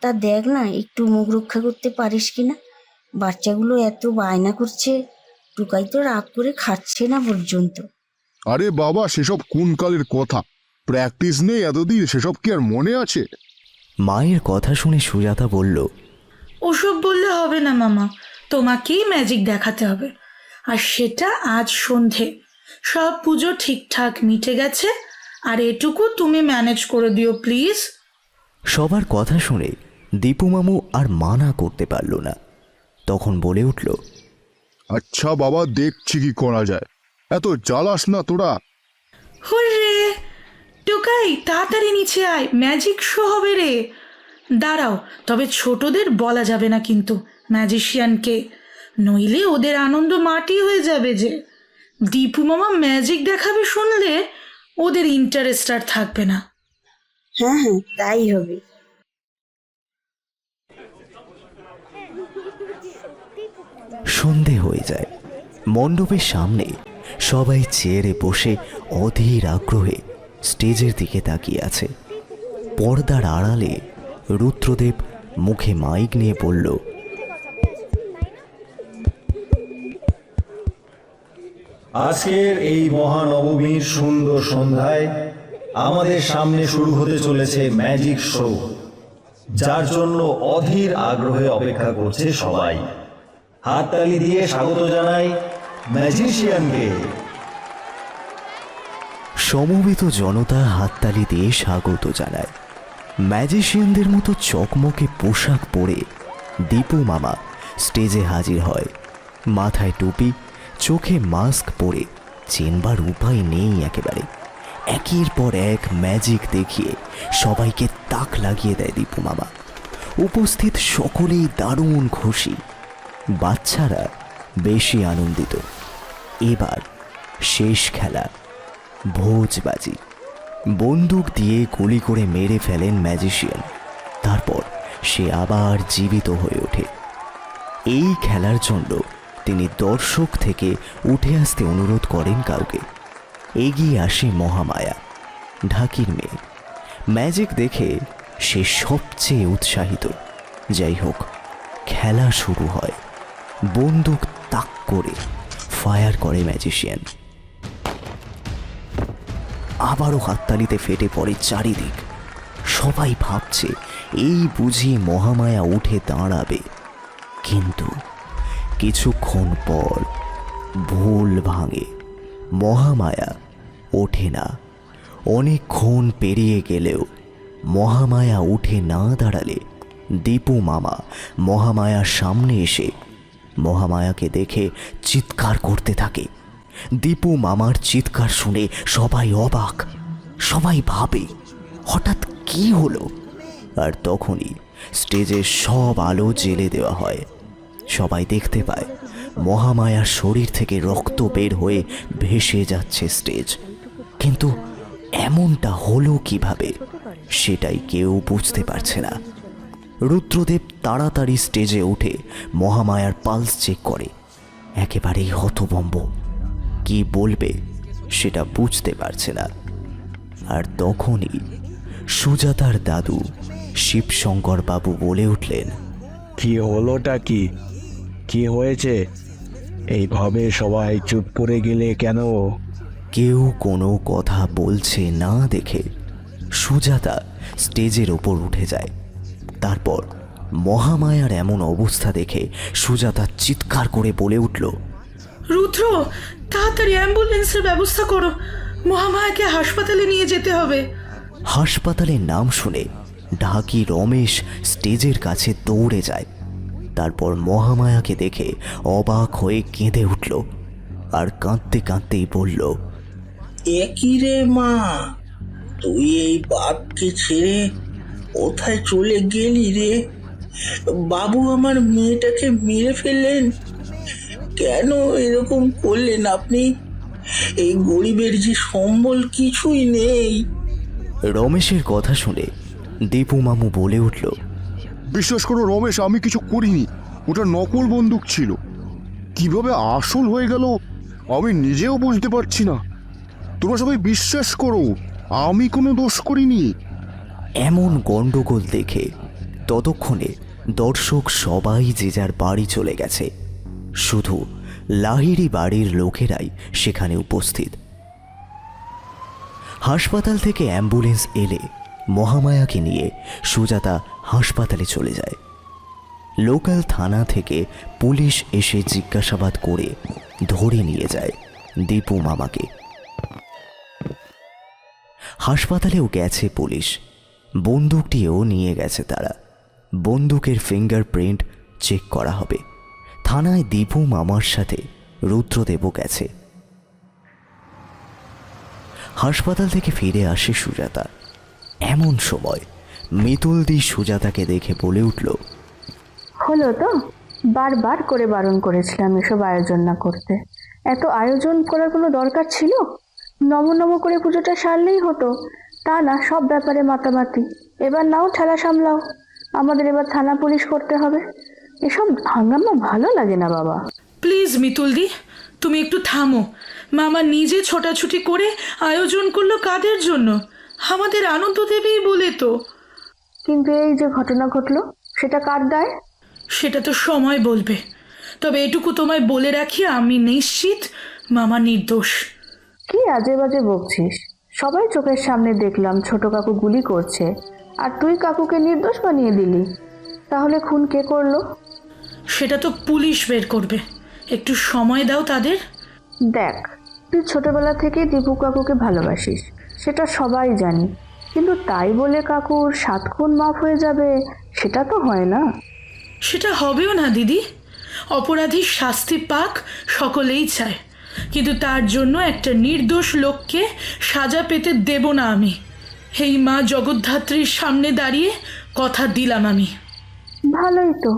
তা দেখ না, একটু মুখ রক্ষা করতে পারিস কিনা। বাচ্চাগুলো এত বায়না করছে, টুকাই তো রাগ করে খাচ্ছে না পর্যন্ত। আরে বাবা, সেসব কোন কালের কথা, প্র্যাকটিস নেই এতদিন, সেসব কি আর মনে আছে? মায়ের কথা শুনে সুজাতা বলল, ওসব বললে হবে না মামা, তোমাকেই ম্যাজিক দেখাতে হবে, আর সেটা আজ সন্ধে। সব পুজো ঠিকঠাক মিটে গেছে, আর এটুকু তুমি ম্যানেজ করে দিও প্লিজ। সবার কথা শুনে দীপু মামু আর মানা করতে পারল না, তখন বলে উঠল, আচ্ছা বাবা, দেখছি কি করা যায়, এত জ্বালাস না তোরা। হুররে টুকাই, তাড়াতাড়ি নিচে আয়, ম্যাজিক শো হবে রে। দাঁড়াও, তবে ছোটদের বলা যাবে না কিন্তু ম্যাজিশিয়ানকে, নইলে ওদের আনন্দ মাটি হয়ে যাবে যে। দীপু মামা ম্যাজিক দেখাবে শুনলে ওদের ইন্টারেস্ট আর থাকবে না। হ্যাঁ হ্যাঁ, তাই হবে। সন্ধে হয়ে যায়। মণ্ডপের সামনে সবাই চেয়ারে বসে অধীর আগ্রহে স্টেজের দিকে তাকিয়ে আছে। পর্দার আড়ালে রুদ্রদেব মুখে মাইক নিয়ে বলল, আজকের এই মহানবমীর সুন্দর সন্ধ্যায় আমাদের সামনে শুরু হতে চলেছে ম্যাজিক শো, যার জন্য অধীর আগ্রহে অপেক্ষা করছে সবাই। হাততালি দিয়ে স্বাগত জানাই ম্যাজিশিয়ানকে। সমবেত জনতা হাততালি দিয়ে স্বাগত জানায়। ম্যাজিশিয়ানদের মতো চকমকে পোশাক পরে দীপু মামা স্টেজে হাজির হয়। মাথায় টুপি, চোখে মাস্ক পরে চেনবার উপায় নেই একেবারে। একের পর এক ম্যাজিক দেখিয়ে সবাইকে তাক লাগিয়ে দেয় দীপু মামা। উপস্থিত সকলেই দারুণ খুশি, বাচ্চারা বেশি আনন্দিত। এবার শেষ খেলা, ভোজবাজি। বন্দুক দিয়ে গুলি করে মেরে ফেলেন ম্যাজিশিয়ান, তারপর সে আবার জীবিত হয়ে ওঠে। এই খেলার জন্য তিনি দর্শক থেকে উঠে আসতে অনুরোধ করেন কাউকে। এগিয়ে আসে মহামায়া, ঢাকির মেয়ে। ম্যাজিক দেখে সে সবচেয়ে উৎসাহিত। যাই হোক, খেলা শুরু হয়। বন্দুক তাক করে ফায়ার করে ম্যাজিশিয়ান। আবারও হাততালিতে ফেটে পড়ে চারিদিক। সবাই ভাবছে এই বুঝি মহামায়া উঠে দাঁড়াবে, কিন্তু কিছুক্ষণ পর ভুল ভাঙে। মহামায়া ওঠে না। অনেকক্ষণ পেরিয়ে গেলেও মহামায়া উঠে না দাঁড়ালে দীপু মামা মহামায়ার সামনে এসে মহামায়াকে দেখে চিৎকার করতে থাকে। দীপু মামার চিৎকার শুনে সবাই অবাক, সবাই ভাবে হঠাৎ কি হলো। আর তখনই স্টেজের সব আলো জ্বেলে দেওয়া হয়। সবাই দেখতে পায় মহামায়ার শরীর থেকে রক্ত বের হয়ে ভেসে যাচ্ছে স্টেজ। কিন্তু এমনটা হলো কিভাবে সেটাই কেউ বুঝতে পারছে না। রুদ্রদেব তাড়াতাড়ি স্টেজে উঠে মহামায়ার পালস চেক করে। একেবারেই হতভম্ব, কি বলবে সেটা বুঝতে পারছে না। আর তখনই সুজাতার দাদু শিবশঙ্কর বাবু বলে উঠলেন, কি হলোটা কি? কি হয়েছে? এইভাবে সবাই চুপ করে গেলে কেন? কেউ কোনো কথা বলছে না দেখে সুজাতা স্টেজের ওপর উঠে যায়। তারপর মহামায়ার এমন অবস্থা দেখে সুজাতা চিৎকার করে বলে উঠল, রুদ্র, তাড়াতাড়ি অ্যাম্বুলেন্সের ব্যবস্থা করো, মহামায়াকে হাসপাতালে নিয়ে যেতে হবে। হাসপাতালের নাম শুনে ঢাকি রমেশ স্টেজের কাছে দৌড়ে যায়। তারপর মহামায়াকে দেখে অবাক হয়ে কেঁদে উঠল আর কাঁদতে কাঁদতেই বলল, একই রে মা, তুই এই বাপকে ছেড়ে কোথায় চলে গেলি রে? বাবু আমার মেয়েটাকে মেরে ফেললেন, কেন এরকম করলেন আপনি? এই গরিবের যে সম্বল কিছুই নেই। রমেশের কথা শুনে দীপু মামু বলে উঠল, বিশ্বাস করো রমেশ, আমি কিছু করিনি। ওটা নকল বন্দুক ছিল। কিভাবে আসল হয়ে গেল আমি নিজেও বুঝতে পারছি না। তোমরা সবাই বিশ্বাস করো, আমি কোনো দোষ করিনি। এমন গন্ডগোল দেখে ততক্ষণে দর্শক সবাই যে যার বাড়ি চলে গেছে। শুধু লাহিড়ী বাড়ির লোকেরাই সেখানে উপস্থিত। হাসপাতাল থেকে অ্যাম্বুলেন্স এলে মহামায়াকে নিয়ে সুজাতা হাসপাতালে চলে যায়। লোকাল থানা থেকে পুলিশ এসে জিজ্ঞাসাবাদ করে ধরে নিয়ে যায় দীপু মামাকে। হাসপাতালেও গেছে পুলিশ, বন্দুকটিও নিয়ে গেছে তারা। বন্দুকের ফিঙ্গারপ্রিন্ট চেক করা হবে। থানায় দীপু মামার সাথে রুদ্রদেবও গেছে। হাসপাতাল থেকে ফিরে আসে সুজাতা। এমন সময় মিতুলদি সুজাতাকে দেখে বলে উঠল, হলো তো, বারবার করে বারণ করেছিলাম এসব আয়োজন না করতে। এত আয়োজন করার কোনো দরকার ছিল? নম নম করে পুজোটা সারলেই হতো, তা না সব ব্যাপারে মাতামাতি। এবার নাও ঠেলা সামলাও, আমাদের এবার থানা পুলিশ করতে হবে। এসব হাঙ্গামা ভালো লাগে না বাবা। প্লিজ মিতুলদি, তুমি একটু থামো। মামা নিজে ছোটাছুটি করে আয়োজন করলো কাদের জন্য? আমাদের আনন্দ দেবেই বলে তো। কিন্তু এই যে ঘটনা ঘটলো, সেটা কার দায়? সেটা তো সময় বলবে। তবে এটুকু তোমায় বলে রাখি, আমি নিশ্চিত মামা নির্দোষ। কি আজে বাজে বকছিস? সবাই চোখের সামনে দেখলাম ছোট কাকু গুলি করছে, আর তুই কাকুকে নির্দোষ বানিয়ে দিলি। তাহলে খুন কে করলো? সেটা তো পুলিশ বের করবে, একটু সময় দাও তাদের। দেখ, তুই ছোটবেলা থেকেই দীপু কাকুকে ভালোবাসিস, সেটা সবাই জানি। কিন্তু তাই বলে কাকুর 7 খুন মাফ হয়ে যাবে, সেটা তো হয় না। সেটা হবেও না দিদি। অপরাধীর শাস্তি পাক সকলেই চায়, কিন্তু তার জন্য একটা নির্দোষ লোককে সাজা পেতে দেব না আমি। এই মা জগদ্ধাত্রীর সামনে দাঁড়িয়ে কথা দিলাম আমি। ভালোই তো,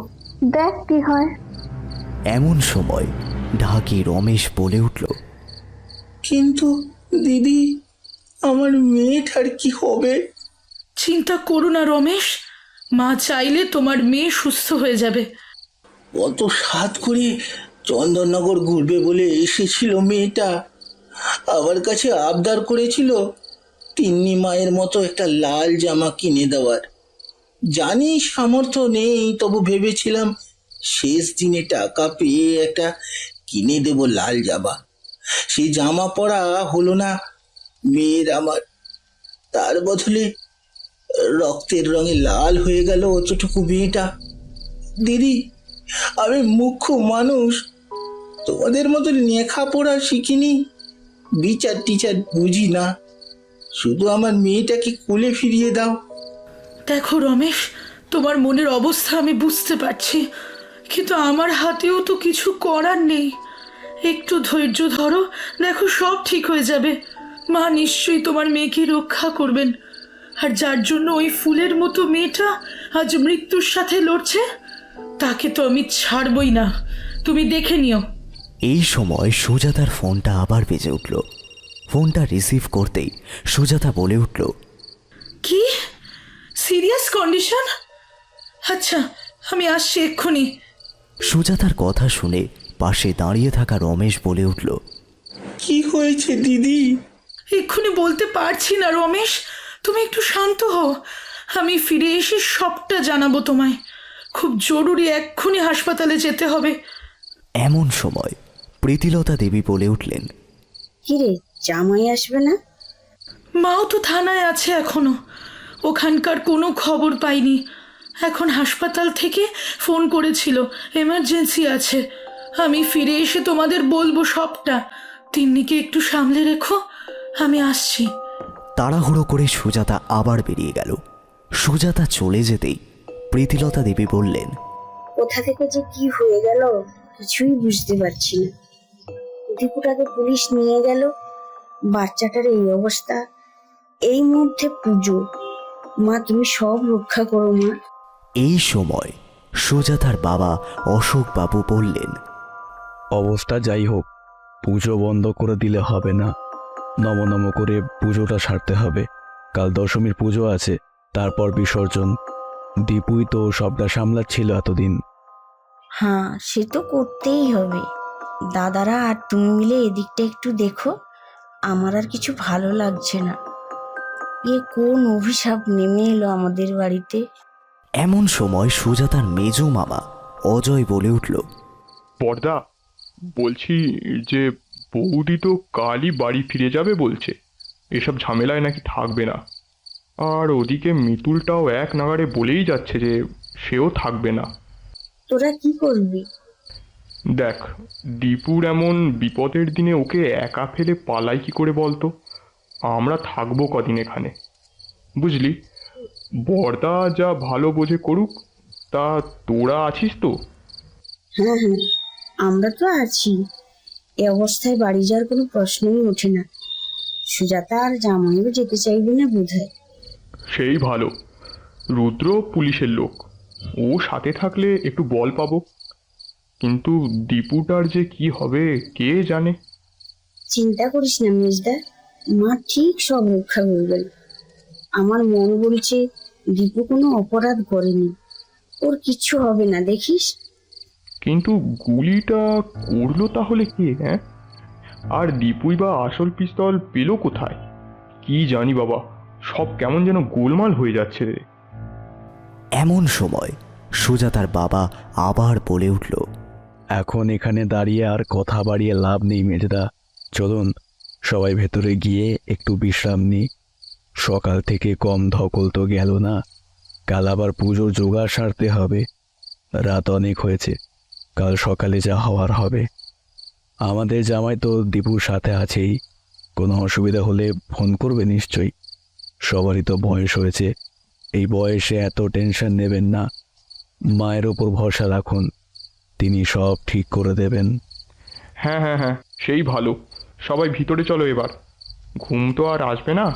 দেখ কি হয়। এমন সময় ঢাকি রমেশ বলে উঠল, কিন্তু দিদি, আমার মেয়েটার কি হবে? চিন্তা করো না রমেশ, মা চাইলে তোমার মেয়ে সুস্থ হয়ে যাবে। অত সাত করে চন্দননগর ঘুরবে বলে এসেছিল মেয়েটা। আমার কাছে আবদার করেছিল তিন্নি মায়ের মতো একটা লাল জামা কিনে দেওয়ার। জানি সামর্থ্য নেই, তবু ভেবেছিলাম শেষ দিনে টাকা পেয়ে একটা কিনে দেব লাল জামা। সেই জামা পরা হলো না মেয়ের আমার। তার বদলে রক্তের রঙে লাল হয়ে গেল অতটুকু মেয়েটা। দিদি, আমি মুখ্য মানুষ, তোমাদের মতো লেখাপড়া শিখিনি, বিচার টিচার বুঝি না। শুধু আমার মেয়েটাকে কোলে ফিরিয়ে দাও। দেখো রমেশ, তোমার মনের অবস্থা আমি বুঝতে পারছি, কিন্তু আমার হাতেও তো কিছু করার নেই। একটু ধৈর্য ধরো, দেখো সব ঠিক হয়ে যাবে। মা নিশ্চয়ই তোমার মেয়েকে রক্ষা করবেন। আর যার জন্য ওই ফুলের মতো মেয়েটা আজ মৃত্যুর সাথে লড়ছে, তাকে তো আমি ছাড়বই না, তুমি দেখে নিও। এই সময় সুজাতার ফোনটা আবার বেজে উঠল। ফোনটা রিসিভ করতেই সুজাতা বলে উঠল, কি সিরিয়াস কন্ডিশন? আচ্ছা, আমি আসছি এক্ষুনি। সুজাতার কথা শুনে পাশে দাঁড়িয়ে থাকা রমেশ বলে উঠল, কি হয়েছে দিদি? এক্ষুনি বলতে পারছি না রমেশ, তুমি একটু শান্ত হও। আমি ফিরে এসে সবটা জানাবো তোমায়। খুব জরুরি, এক্ষুনি হাসপাতালে যেতে হবে। এমন সময় প্রীতিলতা দেবী বলে উঠলেন, কিরে, জামাই আসবে না? মাও তো থানায় আছে এখনো, ওখানকার কোনো খবর পাইনি। এখন হাসপাতাল থেকে ফোন করেছিল, এমার্জেন্সি আছে। আমি ফিরে এসে তোমাদের বলবো সবটা। তিন্নিকে একটু সামলে রেখো, আমি আসছি। তাড়াহুড়ো করে সুজাতা আবার বেরিয়ে গেল। সুজাতা চলে যেতেই প্রীতিলতা দেবী বললেন, কোথা থেকে যে কি হয়ে গেল কিছুই বুঝতে পারছি না। দীপুটাকে পুলিশ নিয়ে গেল, বাচ্চাটার এই অবস্থা। এই মধ্যে পুজো। মা, তুমি সব রক্ষা করো মা। এই সময় সুজাতার বাবা অশোক বাবু বললেন, অবস্থা যাই হোক, পুজো বন্ধ করে দিলে হবে না। নম নম করে পুজোটা সারতে হবে। কাল দশমীর পুজো আছে, তারপর বিসর্জন। দীপুই তো সবটা সামলাচ্ছিল এতদিন। হ্যাঁ, সে তো করতেই হবে। দাদারা আর তুমি মিলে এদিকটা একটু দেখো। আমার আর কিছু ভালো লাগছে না। এ কোন অভিশাপ নেমে এলো আমাদের বাড়িতে? এমন সময় সুজাতার মেজো মামা অজয় বলে উঠল, বড়দা, বলছি যে বৌদি তো কালই বাড়ি ফিরে যাবে বলছে, এসব ঝামেলায় নাকি থাকবে না। আর ওদিকে মিতুলটাও এক নাগাড়ে বলেই যাচ্ছে যে সেও থাকবে না। তোরা কি করবি? দেখ, দীপুর এমন বিপদের দিনে ওকে একা ফেলে পালাই কি করে বলতো? আমরা থাকবো কদিন এখানে, বুঝলি? বড়দা যা ভালো বোঝে করুক। তা তোরা আছিস তো? হ্যাঁ হ্যাঁ, আমরা তো আছি। এ অবস্থায় বাড়ি যাওয়ার কোনো প্রশ্নই ওঠে না। সুজাতা আর জামাইও যেতে চাইবে না বোধহয়। সেই ভালো, রুদ্র পুলিশের লোক, ও সাথে থাকলে একটু বল পাবো। কিন্তু দীপুটার যে কি হবে কে জানে। চিন্তা করিস না মেজদা, মা ঠিক সব রক্ষা করবেন। আমার মন বলছে দীপু কোনো অপরাধ করেনি, ওর কিচ্ছু হবে না, দেখিস। কিন্তু গুলিটা করলো তাহলে কে? হ্যাঁ, আর দীপুই বা আসল পিস্তল পেল কোথায়? কি জানি বাবা, সব কেমন যেন গোলমাল হয়ে যাচ্ছে রে। এমন সময় সুজাতার বাবা আবার বলে উঠল, এখন এখানে দাঁড়িয়ে আর কথা বাড়িয়ে লাভ নেই মেজদা। চলুন সবাই ভেতরে গিয়ে একটু বিশ্রাম নিই। সকাল থেকে কম ধকল তো গেল না। কাল আবার পুজোর জোগাড় সারতে হবে। রাত অনেক হয়েছে, কাল সকালে যা হওয়ার হবে। আমাদের জামাই তো দীপুর সাথে আছেই, কোনো অসুবিধা হলে ফোন করবে নিশ্চয়ই। সবারই তো বয়স হয়েছে, এই বয়সে এত টেনশন নেবেন না। মায়ের ওপর ভরসা রাখুন, তিনি সব ঠিক করে দেবেন। হ্যাঁ হ্যাঁ হ্যাঁ, সেই ভালো। সবাই ভিতরে চলো এবার। ঘুম তো আর আসবে না,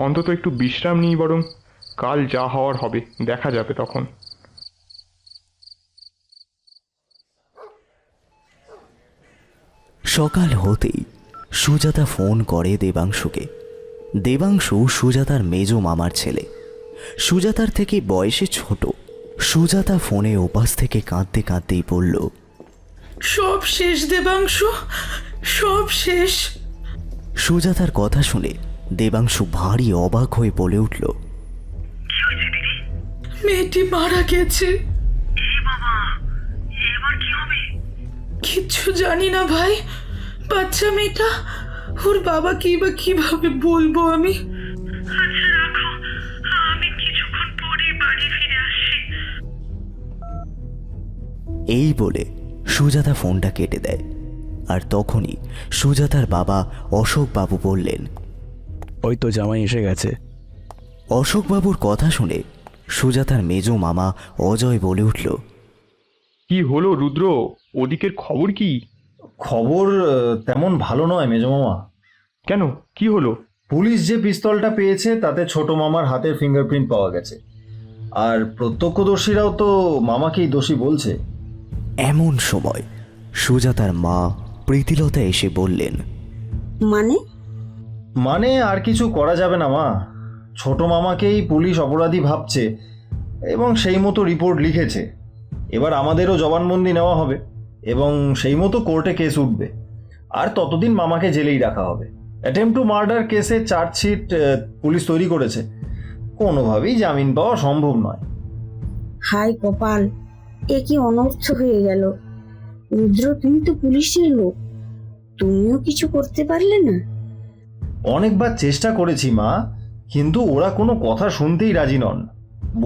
অন্তত একটু বিশ্রাম নিই বরং। কাল যা হওয়ার হবে দেখা যাবে তখন। সকাল হতেই সুজাতা ফোন করে দেবাংশুকে। দেবাংশু সুজাতার মেজো মামার ছেলে, সুজাতার থেকে বয়সে ছোট। সুজাতা ফোনে ওপাশ থেকে কাঁদতে কাঁদতেই বলল, সব শেষ দেবাংশু, সব শেষ। সুজাতার কথা শুনে দেবাংশু ভারী অবাক হয়ে বলে উঠল, মেয়েটি মারা গেছে। কিচ্ছু জানি না ভাই, বাচ্চা মেয়েটা, ওর বাবা কি বা কিভাবে বলবো আমি। আচ্ছা রাখো, আমি কিছুক্ষণ পরে বাড়ি ফিরে আসছি। এই বলে সুজাতা ফোনটা কেটে দেয়। আর তখনই সুজাতার বাবা অশোক বাবু বললেন, ওই তো জামাই এসে গেছে। অশোক বাবুর কথা শুনে সুজাতার মেজ মামা অজয় বলে উঠল, কি হলো রুদ্র, ওদিকের খবর কি? খবর তেমন ভালো নয় মেজমামা। কেন, কি হলো? পুলিশ যে পিস্তলটা পেয়েছে তাতে ছোট মামার হাতের ফিঙ্গারপ্রিন্ট পাওয়া গেছে, আর প্রত্যক্ষদর্শীরাও তো মামাকেই দোষী বলছে। এমন সময় সুজাতার মা প্রীতিলতা এসে বললেন, মানে আর কিছু করা যাবে না মা, ছোট মামাকেই পুলিশ অপরাধী ভাবছে এবং সেই মতো রিপোর্ট লিখেছে। এবার আমাদেরও জবানবন্দি নেওয়া হবে এবং সেই মতো কোর্টে কেস উঠবে, আর ততদিন মামাকে জেলেই রাখা হবে। অ্যাটেম্প টু মার্ডার কেসে চার্জশিট পুলিশ তৈরি করেছে, কোনোভাবেই জামিন পাওয়া সম্ভব নয়। হাই কপাল, এ কি অনর্থ হয়ে গেল। রুদ্র, তুমি তো পুলিশের লোক, তুমিও কিছু করতে পারলে না? অনেকবার চেষ্টা করেছি মা, কিন্তু ওরা কোনো কথা শুনতেই রাজি নন।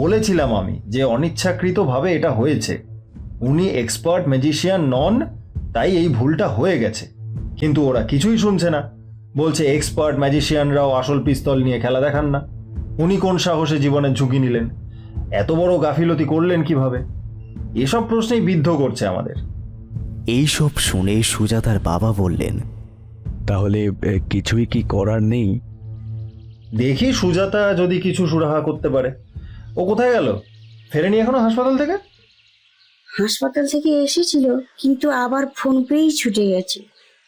বলেছিলাম আমি যে অনিচ্ছাকৃতভাবে এটা হয়েছে, উনি এক্সপার্ট ম্যাজিশিয়ান নন, তাই এই ভুলটা হয়ে গেছে। কিন্তু ওরা কিছুই শুনছে না, বলছে এক্সপার্ট ম্যাজিশিয়ানরাও আসল পিস্তল নিয়ে খেলা দেখান না। উনি কোন সাহসে জীবনের ঝুঁকি নিলেন, এত বড় গাফিলতি করলেন কিভাবে? এসব প্রশ্নেই বিদ্ধ করছে আমাদের। এইসব শুনে সুজাতার বাবা বললেন, তাহলে কিছুই কি করার নেই? দেখি সুজাতা যদি কিছু সুরাহা করতে পারে। ও কোথায় গেল? ফেরেনি এখনো হাসপাতাল থেকে? হাসপাতাল থেকে এসেছিল, কিন্তু আবার ফোন পেয়েই ছুটে গেছে।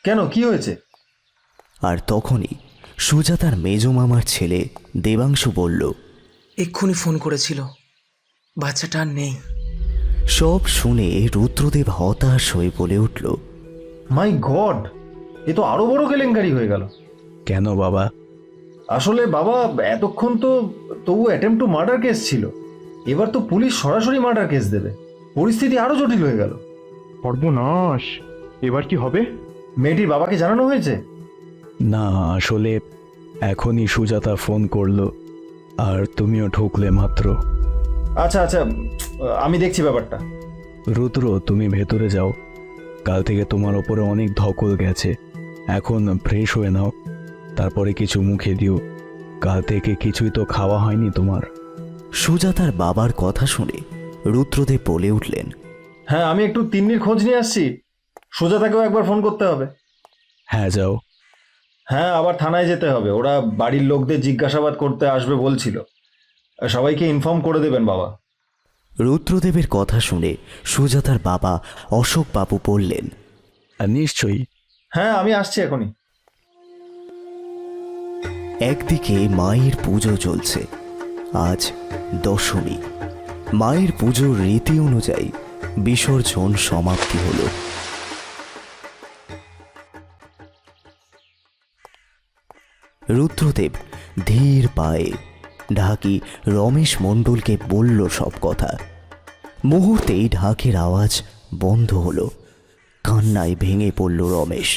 কেন, কি হয়েছে? আর তখনই সুজাতার মেজ মামার ছেলে দেবাংশু বলল, এক্ষুনি ফোন করেছিল, বাচ্চাটা আর নেই। সব শুনে রুদ্রদেব হতাশ হয়ে বলে উঠল, মাই গড, এ তো আরো বড় কেলেঙ্কারি হয়ে গেল। কেন বাবা? আসলে বাবা, এতক্ষণ তো তবু অ্যাটেম্প টু মার্ডার কেস ছিল, এবার তো পুলিশ সরাসরি মার্ডার কেস দেবে, পরিস্থিতি আরো জটিল হয়ে গেল। সর্বনাশ, এবার কি হবে? মেয়েটির বাবাকে জানানো হয়েছে? না, আসলে এখনই সুজাতা ফোন করলো, আর তুমিও ঢুকলে মাত্র। আচ্ছা আচ্ছা, আমি দেখছি ব্যাপারটা। রুদ্র, তুমি ভেতরে যাও, কাল থেকে তোমার ওপরে অনেক ধকল গেছে, এখন ফ্রেশ হয়ে নাও, তারপরে কিছু মুখে দিও, কাল থেকে কিছুই তো খাওয়া হয়নি তোমার। সুজাতার বাবার কথা শুনে রুদ্রদেব বলে উঠলেন, হ্যাঁ, আমি একটু তিন্নির খোঁজ নিয়ে আসছি, সুজাতাকেও একবার ফোন করতে হবে। হ্যাঁ যাও। হ্যাঁ, আবার থানায় যেতে হবে, ওরা বাড়ির লোকদের জিজ্ঞাসাবাদ করতে আসবে বলছিল, সবাইকে ইনফর্ম করে দেবেন বাবা। রুদ্রদেবের কথা শুনে সুজাতার বাবা অশোক বাবু বললেন, নিশ্চয়ই। হ্যাঁ, আমি আসছি এখনই। একদিকে মায়ের পুজো চলছে, আজ দশমী। মায়ের পুজোর রীতি অনুযায়ী বিসর্জন সমাপ্তি হল। রুদ্রদেব ধীর পায়ে ঢাকি রমেশ মণ্ডলকে বলল সব কথা। মুহূর্তেই ঢাকের আওয়াজ বন্ধ হলো, কান্নায় ভেঙে পড়ল রমেশ।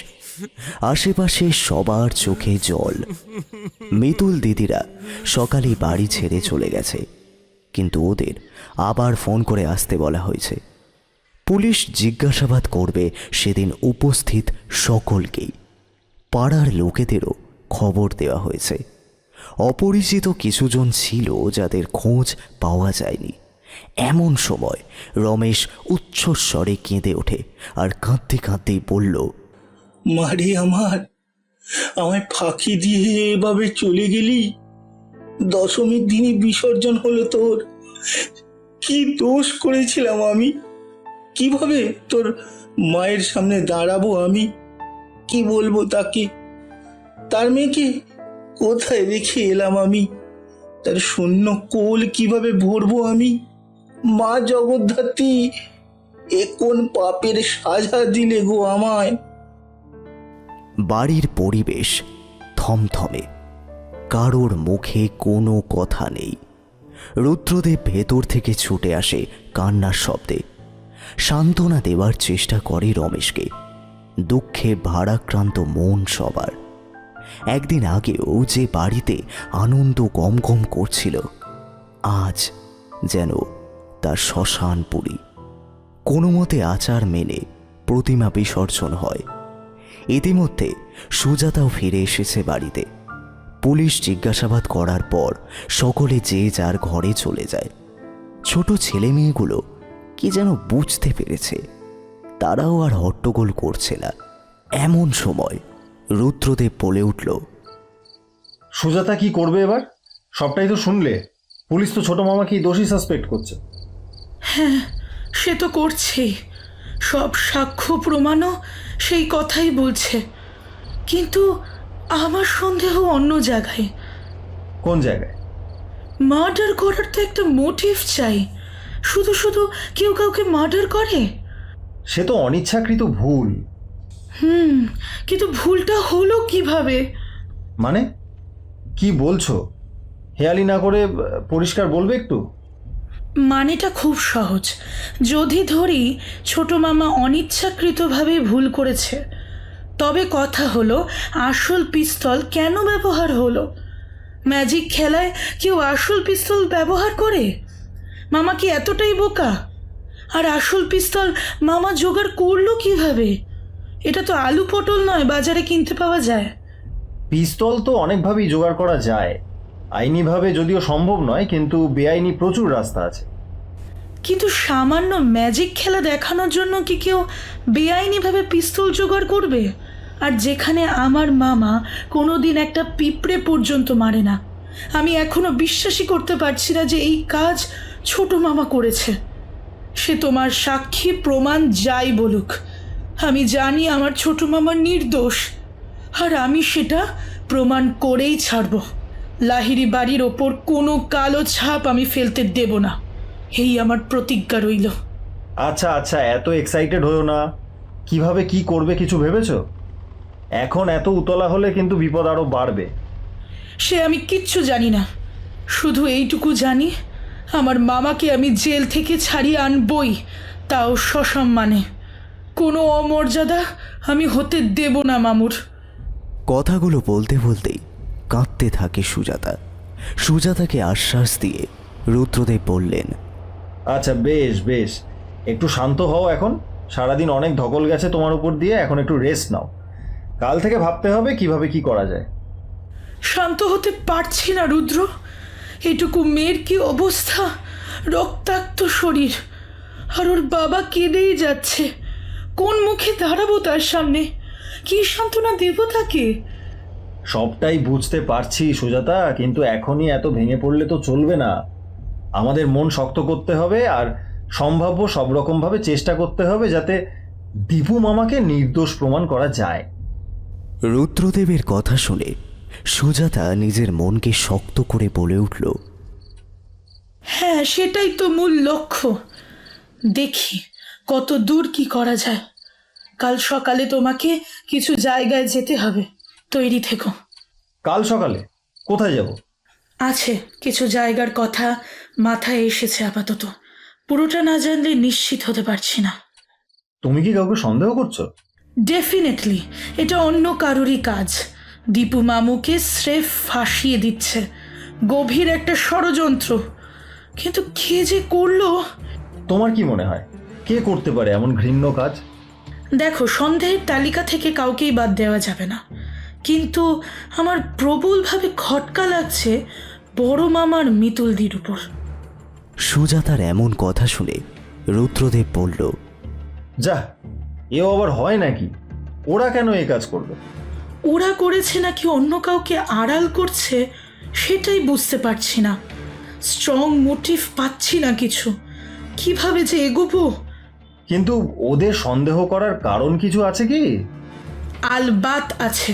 আশেপাশে সবার চোখে জল। মিতুল দিদিরা সকালে বাড়ি ছেড়ে চলে গেছে, কিন্তু ওদের আবার ফোন করে আসতে বলা হয়েছে। পুলিশ জিজ্ঞাসাবাদ করবে সেদিন উপস্থিত সকলকেই। পাড়ার লোকেদেরও খবর দেওয়া হয়েছে। অপরিচিত কিছুজন ছিল যাদের খোঁজ পাওয়া যায়নি। এমন সময় রমেশ উচ্চস্বরে কেঁদে ওঠে আর কাঁদতে কাঁদতেই বলল, মারে আমার, আমায় ফাঁকি দিয়ে এভাবে চলে গেলি। দশমীর দিনই বিসর্জন হলো তোর। কি দোষ করেছিলাম আমি? কিভাবে তোর মায়ের সামনে দাঁড়াবো আমি? কি বলবো তাকে? তার মেয়েকে কোথায় রেখে এলাম আমি? তার শূন্য কোল কিভাবে ভরবো আমি? মা জগদ্ধাত্রী, এ কোন পাপের সাজা দিলে গো আমায়? বাড়ির পরিবেশ থমথমে, কারোর মুখে কোনো কথা নেই। রুদ্রদেব ভেতর থেকে ছুটে আসে কান্নার শব্দে। সান্ত্বনা দেওয়ার চেষ্টা করে রমেশকে। দুঃখে ভারাক্রান্ত মন সবার। একদিন আগেও যে বাড়িতে আনন্দ গমগম করছিল, আজ যেন তার শ্মশানপুরী। কোনো মতে আচার মেনে প্রতিমা বিসর্জন হয়। ইতিমধ্যে সুজাতাও ফিরে এসেছে বাড়িতে। পুলিশ জিজ্ঞাসাবাদ করার পর সকলে যে যার ঘরে চলে যায়। ছোট ছেলে মেয়েগুলো কি যেন বুঝতে পেরেছে, তারাও আর হট্টগোল করছে না। এমন সময় রুদ্রদেব বলে উঠল, সুজাতা কি করবে এবার? সবটাই তো শুনলে। পুলিশ তো ছোট মামাকেই দোষী সাসপেক্ট করছে। হ্যাঁ, সে তো করছেই, সব সাক্ষ্য প্রমাণও সেই কথাই বলছে। কিন্তু আমার সন্দেহ অন্য জায়গায়। কোন জায়গায়? মার্ডার করার তো একটা মোটিভ চাই। শুধু শুধু কেউ কাউকে মার্ডার করে? সে তো অনিচ্ছাকৃত ভুল। কিন্তু ভুলটা হলো কিভাবে? মানে কি বলছো? হেয়ালি না করে পরিষ্কার বলবে একটু। মানেটা খুব সহজ। যদি ধরি ছোট মামা অনিচ্ছাকৃতভাবে ভুল করেছে, তবে কথা হলো আসল পিস্তল কেন ব্যবহার হলো? ম্যাজিক খেলায় কেউ আসল পিস্তল ব্যবহার করে? মামা কি এতটাই বোকা? আর আসল পিস্তল মামা জোগাড় করলো কিভাবে? এটা তো আলু পটল নয়, বাজারে কিনতে পাওয়া যায়। পিস্তল তো অনেকভাবেই জোগাড় করা যায়। আইনিভাবে যদিও সম্ভব নয়, কিন্তু বেআইনি প্রচুর রাস্তা আছে। কিন্তু সামান্য ম্যাজিক খেলা দেখানোর জন্য কি কেউ বেআইনিভাবে পিস্তল জোগাড় করবে? আর যেখানে আমার মামা কোনোদিন একটা পিঁপড়ে পর্যন্ত মারে না, আমি এখনো বিশ্বাসই করতে পারছি না যে এই কাজ ছোট মামা করেছে। সে তোমার সাক্ষী প্রমাণ যাই বলুক, আমি জানি আমার ছোট মামা নির্দোষ, আর আমি সেটা প্রমাণ করেই ছাড়ব। লাহিড়ী বাড়ির ওপর কোনো কালো ছাপ আমি ফেলতে দেব না, এই আমার প্রতিজ্ঞা রইল। আচ্ছা আচ্ছা, এত এক্সাইটেড হয়েও না। কিভাবে কি করবে কিছু ভেবেছো? এখন এত উতলা হলে কিন্তু বিপদ আরো বাড়বে। সে আমি কিচ্ছু জানি না, শুধু এইটুকু জানি আমার মামাকে আমি জেল থেকে ছাড়িয়ে আনবই, তাও সসম্মানে। কোনো অমর্যাদা আমি হতে দেব না মামুর। কথাগুলো বলতে বলতেই কাঁদতে থাকে সুজাতা। সুজাতাকে আশ্বাস দিয়ে রুদ্রদেব বললেন, আচ্ছা বেশ বেশ, একটু শান্ত হও এখন। সারাদিন অনেক ধকল গেছে তোমার উপর দিয়ে, এখন একটু রেস্ট নাও। কাল থেকে ভাবতে হবে কিভাবে কি করা যায়। শান্ত হতে পারছি না রুদ্র। এটুকু মেয়ের কি অবস্থা, রক্তাক্ত শরীর, আর ওর বাবা কেঁদেই যাচ্ছে। কোন মুখে দাঁড়াবো তার সামনে? কি সান্ত্বনা দেব তাকে? সবটাই বুঝতে পারছি সুজাতা, কিন্তু এখনই এত ভেঙে পড়লে তো চলবে না। আমাদের মন শক্ত করতে হবে, আর সম্ভাব্য সব রকমভাবে চেষ্টা করতে হবে যাতে দীপু মামাকে নির্দোষ প্রমাণ করা যায়। রুদ্রদেবের কথা শুনে সুজাতা নিজের মনকে শক্ত করে বলে উঠল, হ্যাঁ, সেটাই তো মূল লক্ষ্য। দেখি কত দূর কি করা যায়। কাল সকালে তোমাকে কিছু জায়গায় যেতে হবে, তৈরি থেকো। কাল সকালে? কোথায় যাব? আছে কিছু জায়গার কথা মাথায় এসেছে আপাতত, পুরোটা না জানলে নিশ্চিত হতে পারছি না। তুমি কি কাউকে সন্দেহ করছো? ডেফিনেটলি এটা অন্য কারোরই কাজ। দীপু মামুকে স্রেফ ফাঁসিয়ে দিচ্ছে, গভীর একটা ষড়যন্ত্র। কিন্তু কে যে করলো? তোমার কি মনে হয় কে করতে পারে এমন ঘৃণ্য কাজ? দেখো, সন্দেহের তালিকা থেকে কাউকেই বাদ দেওয়া যাবে না, কিন্তু আমার প্রবলভাবে খটকা লাগছে বড় মামার মিতুলদির উপর। সুজাতার এমন কথা শুনে রুদ্রদেব বলল, যা, এও আবার হয় নাকি? ওরা কেন এই কাজ করবে? ওরা করেছে নাকি অন্য কাউকে আড়াল করছে সেটাই বুঝতে পারছি না। স্ট্রং মোটিভ পাচ্ছি না কিছু, কিভাবে যে এগোবো। কিন্তু ওদের সন্দেহ করার কারণ কিছু আছে কি? আলবাত আছে।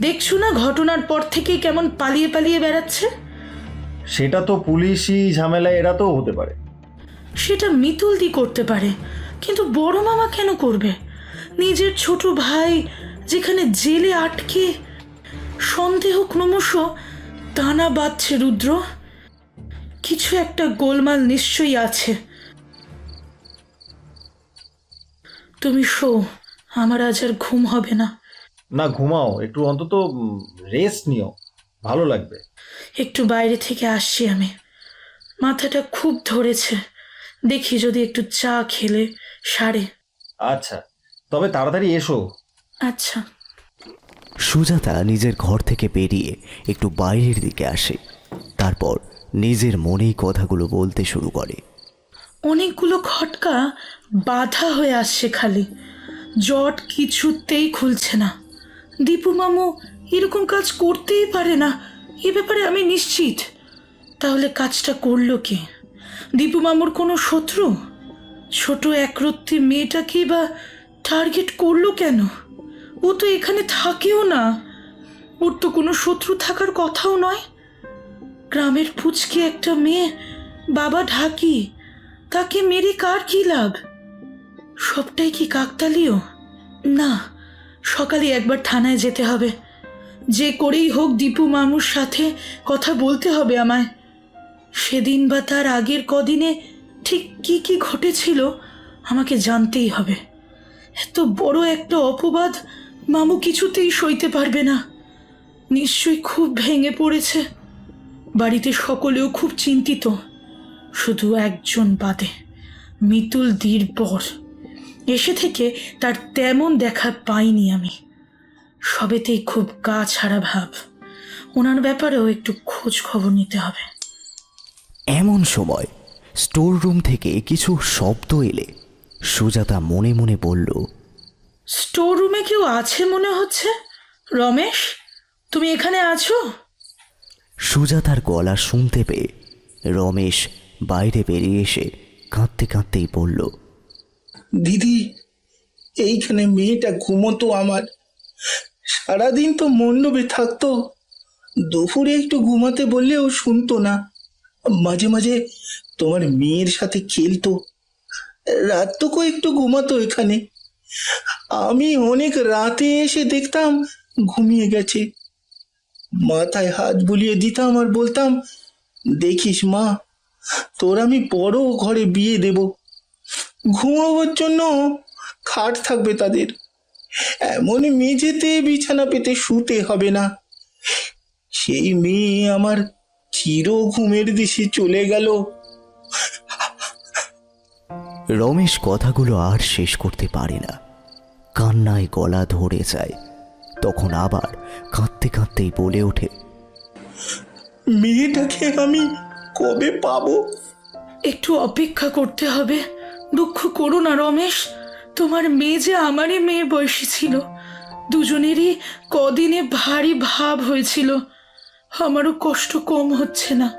দেখছো না ঘটনার পর থেকেই কেমন পালিয়ে পালিয়ে বেড়াচ্ছে। সেটা তো পুলিশি ঝামেলায় এরা তো হতে পারে। সেটা মিতুলদি করতে পারে, কিন্তু বড় মামা কেন করবে? নিজের ছোট ভাই যেখানে জেলে আটকে। সন্দেহ ক্রমশ টানা বাঁধছে রুদ্র। কিছু একটা গোলমাল নিশ্চয়ই আছে। তুমি শো, আমার আজ আর ঘুম হবে না। না, ঘুমাও একটু, অন্তত রেস্ট নিও, ভালো লাগবে। একটু বাইরে থেকে আসছি আমি, মাথাটা খুব ধরেছে। দেখি যদি একটু চা খেলে সারে। আচ্ছা, তবে তাড়াতাড়ি এসো। আচ্ছা। সুজাতা নিজের ঘর থেকে বেরিয়ে একটু বাইরের দিকে আসে, তারপর নিজের মনেই কথাগুলো বলতে শুরু করে। অনেকগুলো খটকা বাধা হয়ে আসছে, খালি জট কিছুতেই খুলছে না। দীপু মামু এরকম কাজ করতেই পারে না, এ ব্যাপারে আমি নিশ্চিত। তাহলে কাজটা করলো কে? দীপু মামুর কোনো শত্রু? ছোট একরত্তি মেয়েটাকেই বা টার্গেট করলো কেন? ও তো এখানে থাকেও না, ওর তো কোনো শত্রু থাকার কথাও নয়। গ্রামের পুচকে একটা মেয়ে, বাবা ঢাকি, তাকে মেরে কার কি লাভ? সবটাই কি কাকতালীয়? না, সকালে একবার থানায় যেতে হবে। যে করেই হোক দীপু মামুর সাথে কথা বলতে হবে আমায়। সেদিন বা তার আগের কদিনে ঠিক কি কি ঘটেছিল আমাকে জানতেই হবে। এত বড় একটা অপবাদ মামু কিছুতেই সইতে পারবে না। নিশ্চয়ই খুব ভেঙে পড়েছে। বাড়িতে সকলেও খুব চিন্তিত, শুধু একজন বাদে, মিতুল দির পর। এসে থেকে তার তেমন দেখা পাইনি আমি। সবেতেই খুব গা ছাড়া ভাব। ওনার ব্যাপারেও একটু খোঁজ খবর নিতে হবে। এমন সময় স্টোর রুম থেকে কিছু শব্দ এলে সুজাতা মনে মনে বলল, স্টোর রুমে কেউ আছে মনে হচ্ছে। রমেশ, তুমি এখানে আছো? সুজাতার গলা শুনতে পেয়ে রমেশ বাইরে বেরিয়ে এসে কাঁদতে কাঁদতেই বলল, দিদি, এইখানে মেয়েটা ঘুমোতো আমার। সারাদিন তো মণ্ডপে থাকতো, দুপুরে একটু ঘুমাতে বললেও শুনতো না। মাঝে মাঝে তোমার মেয়ের সাথে খেলতো, রাত তো একটু ঘুমাতো এখানে। আমি অনেক রাতে এসে দেখতাম ঘুমিয়ে গেছে। মাথায় হাত বুলিয়ে দিতাম আর বলতাম, দেখিস মা, তোর আমি বড় ঘরে বিয়ে দেব, ঘুমাবার জন্য খাট থাকবে তাদের, এমন মেঝেতে বিছানা পেতে শুতে হবে না। সেই মেয়ে আমার চির ঘুমের দেশে চলে গেল। রমেশ কথাগুলো আর শেষ করতে পারে না, কান্নায় গলা ধরে যায়। তখন আবার কাঁদতে কাঁদতেই বলে ওঠে, মেয়েটাকে আমি কবে পাবো? একটু অপেক্ষা করতে হবে। দুঃখ করো না রমেশ, তোমার মেয়ে যে আমারই মেয়ে বয়সী ছিল। দুজনেরই কদিনে ভারী ভাব হয়েছিল। আমারও কষ্ট কম হচ্ছে না,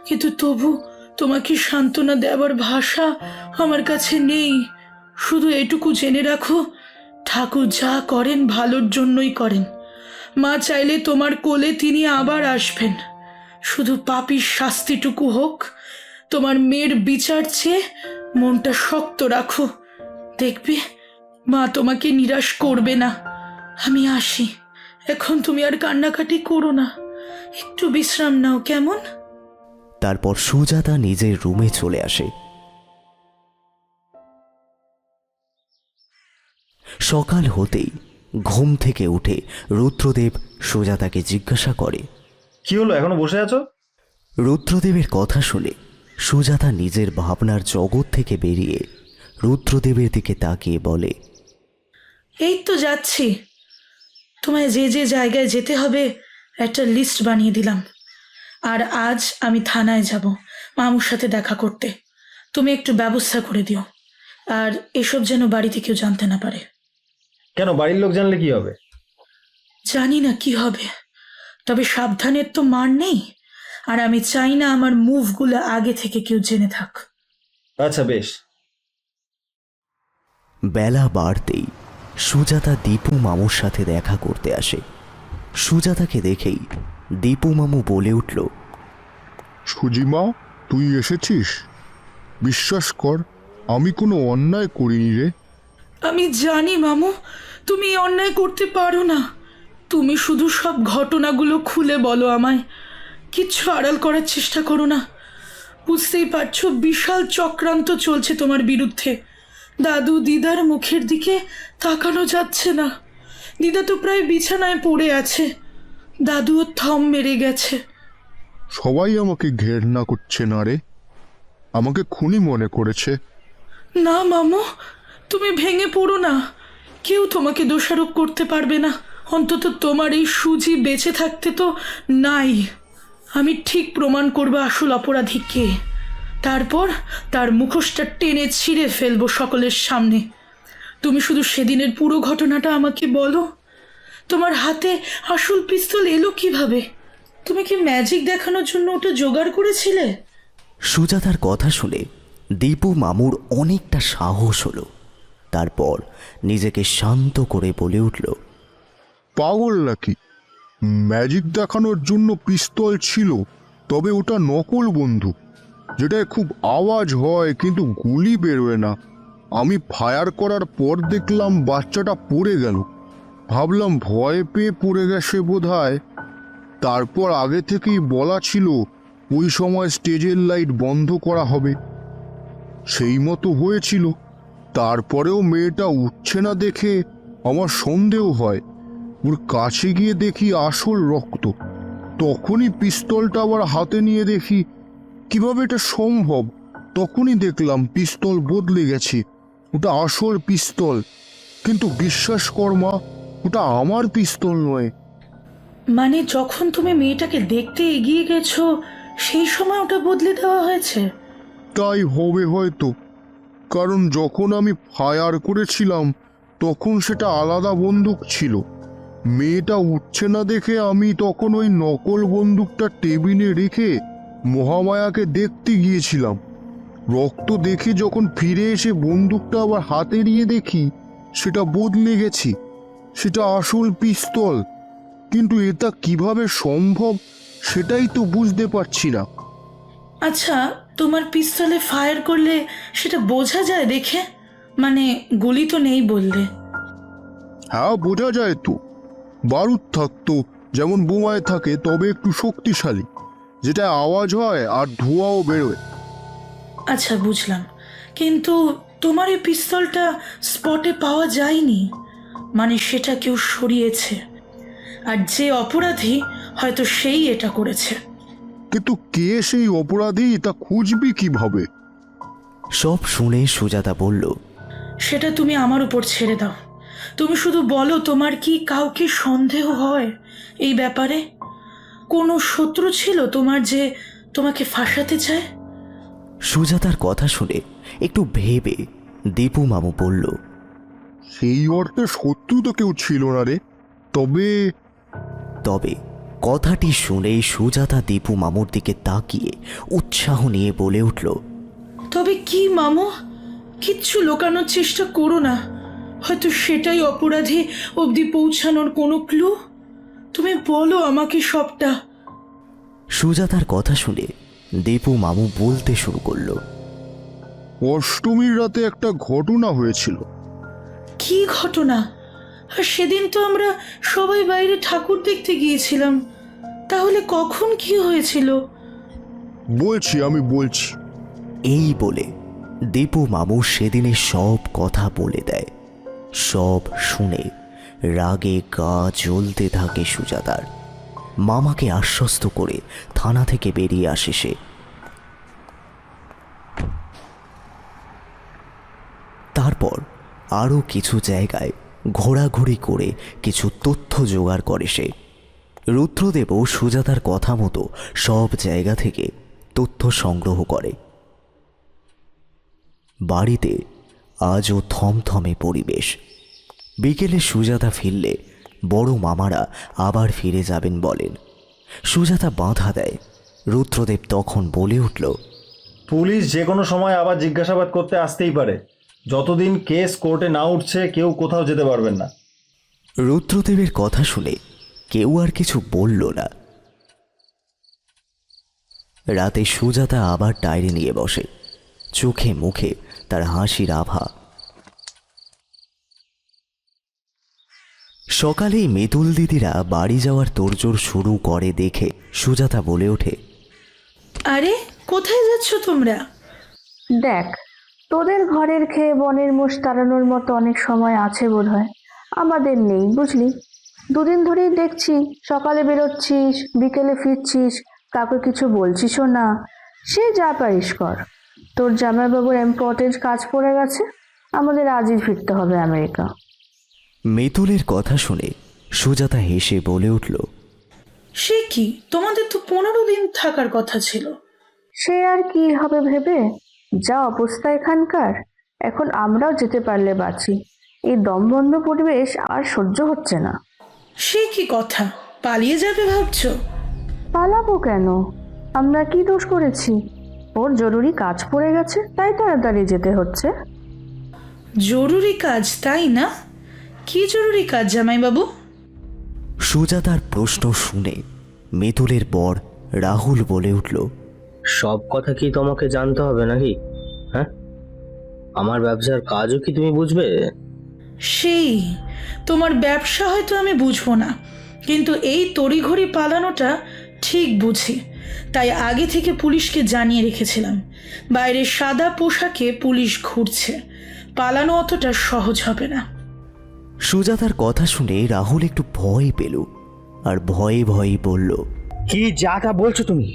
কিন্তু তবু তোমাকে সান্ত্বনা দেওয়ার ভাষা আমার কাছে নেই। শুধু এটুকু জেনে রাখো, ঠাকুর যা করেন ভালোর জন্যই করেন। মা চাইলে তোমার কোলে তিনি আবার আসবেন। শুধু পাপীর শাস্তিটুকু হোক। তোমার মেয়ের বিচার চেয়ে মনটা শক্ত রাখো, দেখবে মা তোমাকে নিরাশ করবে না। আমি আসি এখন, তুমি আর কান্নাকাটি করো না, একটু বিশ্রাম নাও, কেমন? তারপর সুজাতা নিজের রুমে চলে আসে। সকাল হতেই ঘুম থেকে উঠে রুদ্রদেব সুজাতাকে জিজ্ঞাসা করে, কি হলো, এখনো বসে আছো? রুদ্রদেবের কথা শুনে সুজাতা নিজের ভাবনার জগৎ থেকে বেরিয়ে রুদ্রদেবের দিকে তাকিয়ে বলে, এই তো যাচ্ছি। তোমায় যে যে জায়গায় যেতে হবে একটা লিস্ট বানিয়ে দিলাম। আর আজ আমি থানায় যাব মামুর সাথে দেখা করতে। তুমি একটু ব্যবস্থা করে দিও, আর এসব যেন বাড়িতে কেউ জানতে না পারে। কেন, বাড়ির লোক জানলে কি হবে? জানি না কি হবে, তবে সাবধানের তো মার নেই। আর আমি চাই না আমার মুভগুলো আগে থেকে কেউ জেনে থাক। আচ্ছা, বেশ। বেলা বাড়তেই সুজাতা দীপু মামুর সাথে দেখা করতে আসে। সুজাতাকে দেখেই দীপু মামু বলে উঠল, সুজিমা, তুই এসেছিস? বিশ্বাস কর, আমি কোনো অন্যায় করিনি রে। আমি জানি মামু, তুমি এই অন্যায় করতে পারো না। তুমি শুধু সব ঘটনাগুলো খুলে বলো আমায়, কিচ্ছু আড়াল করার চেষ্টা করো না। বুঝতেই পারছো, বিশাল চক্রান্ত চলছে তোমার বিরুদ্ধে। দাদু দিদার মুখের দিকে তাকানো যাচ্ছে না। দিদা তো প্রায় বিছানায় পড়ে আছে, দাদুও থম মেরে গেছে। সবাই আমাকে ঘেন্না করছে না রে, আমাকে খুনি মনে করেছে। না মামু, তুমি ভেঙে পড়ো না। কেউ তোমাকে দোষারোপ করতে পারবে না, অন্তত তোমার এই সুজি বেঁচে থাকতে তো নাই। আমি ঠিক প্রমাণ করবো আসল অপরাধী কে। তারপর তার মুখোশটা টেনে ছিঁড়ে ফেলবো সকলের সামনে। তুমি শুধু সেদিনের পুরো ঘটনাটা আমাকে বলো। তোমার হাতে আসল পিস্তল এলো কিভাবে? তুমি কি ম্যাজিক দেখানোর জন্য ওটা জোগাড় করেছিলে? সুজাতার কথা শুনে দীপু মামুর অনেকটা সাহস হলো। তারপর নিজেকে শান্ত করে বলে উঠল, পাগল নাকি? ম্যাজিক দেখানোর জন্য পিস্তল ছিল, তবে ওটা নকল বন্দুক, যেটায় খুব আওয়াজ হয় কিন্তু গুলি বেরোয় না। আমি ফায়ার করার পর দেখলাম বাচ্চাটা পড়ে গেল, ভাবলাম ভয় পেয়ে পড়ে গেছে বোধহয়। তারপর আগে থেকেই বলা ছিল ওই সময় স্টেজের লাইট বন্ধ করা হবে, সেই মতো হয়েছিল। তারপরেও মেয়েটা উঠছে না দেখে আমার সন্দেহ হয়। ওর কাছে গিয়ে দেখি আসল রক্ত। তখনই পিস্তলটা আবার হাতে নিয়ে দেখি কিভাবে এটা সম্ভব। তখনই দেখলাম পিস্তল বদলে গেছে, ওটা আসল পিস্তল। কিন্তু বিশ্বাস কর মা, ওটা আমার পিস্তল নয়। মানে যখন তুমি মেয়েটাকে দেখতে এগিয়ে গেছো সেই সময় ওটা বদলে দেওয়া হয়েছে? তাই হবে হয়তো, কারণ যখন আমি ফায়ার করেছিলাম তখন সেটা আলাদা বন্দুক ছিল। মেয়েটা উঠছে না দেখে আমি তখন ওই নকল বন্দুকটা টেবিলে রেখে মহামায়াকে দেখতে গিয়েছিলাম। রক্ত দেখে যখন ফিরে এসে বন্দুকটা আবার হাতে নিয়ে দেখি সেটা বদলে গেছে, সেটা আসল পিস্তল। কিন্তু এটা কিভাবে সম্ভব সেটাই তো বুঝতে পারছি না। আচ্ছা, তোমার পিস্তলে ফায়ার করলে সেটা বোঝা যায় দেখে? মানে গুলি তো নেই বললে। হ্যাঁ, বোঝা যায় তো। বারুদ থাকতো যেমন বোমায় থাকে, তবে একটু শক্তিশালী, যেটা আওয়াজ হয় আর ধোঁয়াও বেরোয়। আচ্ছা, বুঝলাম। কিন্তু তোমার এই পিস্তলটা স্পটে পাওয়া যায়নি, মানে সেটা কেউ সরিয়েছে, আর যে অপরাধী হয়তো সেই এটা করেছে। কিন্তু কে সেই অপরাধী তা খুঁজবি কিভাবে? সব শুনে সুজাতা বলল, সেটা তুমি আমার উপর ছেড়ে দাও। তুমি শুধু বলো, তোমার কি কাউকে সন্দেহ হয় এই ব্যাপারে? কোনো শত্রু ছিল তোমার যে তোমাকে ফাঁসাতে চায়? সুজাতার কথা শুনে একটু ভেবে দীপু মামু বলল, সেই অর্থে শত্রু তো কেউ ছিল না রে। তবে কথাটি শুনেই সুজাতা দীপু মামুর দিকে তাকিয়ে উৎসাহ নিয়ে বলে উঠল, তবে কি মামু? কিচ্ছু লুকানোর চেষ্টা করো না, হয়তো সেটাই অপরাধী অবধি পৌঁছানোর কোনো ক্লু। তুমি বলো আমাকে সবটা। সুজাতার কথা শুনে দীপু মামু বলতে শুরু করলো, অষ্টমীর রাতে একটা ঘটনা হয়েছিল। কি ঘটনা? আর সেদিন তো আমরা সবাই বাইরে ঠাকুর দেখতে গিয়েছিলাম, তাহলে কখন কি হয়েছিল? আমি বলছি। এই বলে দীপু মামু সেদিনের সব কথা বলে দেয়। সব শুনে রাগে গা জ্বলতে থাকে সুজাতার। মামাকে আশ্বস্ত করে থানা থেকে বেরিয়ে আসে সে। তারপর আরও কিছু জায়গায় ঘোরাঘুরি করে কিছু তথ্য জোগাড় করে সে। রুদ্রদেবও সুজাতার কথা মতো সব জায়গা থেকে তথ্য সংগ্রহ করে। বাড়িতে আজও থমথমে পরিবেশ। বিকেলে সুজাতা ফিরলে বড় মামারা আবার ফিরে যাবেন বলেন। সুজাতা বাধা দেয়। রুদ্রদেব তখন বলে উঠল, পুলিশ যে কোনো সময় আবার জিজ্ঞাসাবাদ করতে আসতেই পারে। যতদিন কেস কোর্টে না উঠছে কেউ কোথাও যেতে পারবেন না। রুদ্রদেবের কথা শুনে কেউ আর কিছু বলল না। রাতে সুজাতা আবার ডায়েরি নিয়ে বসে। চোখে মুখে তার হাসির আভা। সকালেই মিতুল দিদিরা বাড়ি যাওয়ার তোড়জোড় শুরু করে দেখে সুজাতা বলে ওঠে, আরে কোথায় যাচ্ছ তোমরা? দেখ, তোদের ঘরের খেয়ে বনের মোষ তাড়ানোর মতো অনেক সময় আছে বোধহয়, আমাদের নেই বুঝলি। দুদিন ধরেই দেখছি সকালে বেরোচ্ছিস, বিকেলে ফিরছিস, কাউকে কিছু বলছিসও না। সে যা পারিস কর। তোর জামাইবাবুর ইম্পর্টেন্ট কাজ পড়ে গেছে, আমাদের আজই ফিরতে হবে আমেরিকা। মিতুলের কথা শুনে সুজাতা হেসে বলে উঠল, সে কি, তোমাদের তো 15 দিন থাকার কথা ছিল। সে আর কি হবে ভেবে, যা অবস্থা এখানকার, এখন আমরাও যেতে পারলে বাঁচি। এই দমবন্ধ পরিবেশ আর সহ্য হচ্ছে না। সে কি কথা, পালিয়ে যাবে ভাবছো? পালাবো কেন? আমরা কি দোষ করেছি? ওর জরুরি কাজ পড়ে গেছে, তাই তাড়াতাড়ি যেতে হচ্ছে। জরুরি কাজ, তাই না? কি জরুরি কাজ জামাইবাবু? সুজাতার প্রশ্ন শুনে মিতুলের বর রাহুল বলে উঠল, সব কথা কি তোমাকে জানতে হবে নাকি? হ্যাঁ, আমার ব্যবসার কাজও কি তুমি বুঝবে? সেই, তোমার ব্যবসা হয়তো আমি বুঝবো না, কিন্তু এই তড়িঘড়ি পালানোটা ঠিক বুঝি। তাই আগে থেকে পুলিশকে জানিয়ে রেখেছিলাম, বাইরে সাদা পোশাকে পুলিশ ঘুরছে, পালানো অতটা সহজ হবে না। সুজাতার কথা শুনে রাহুল একটু ভয় পেল আর ভয়ে ভয়ে বলল, কি যা তা বলছো তুমি?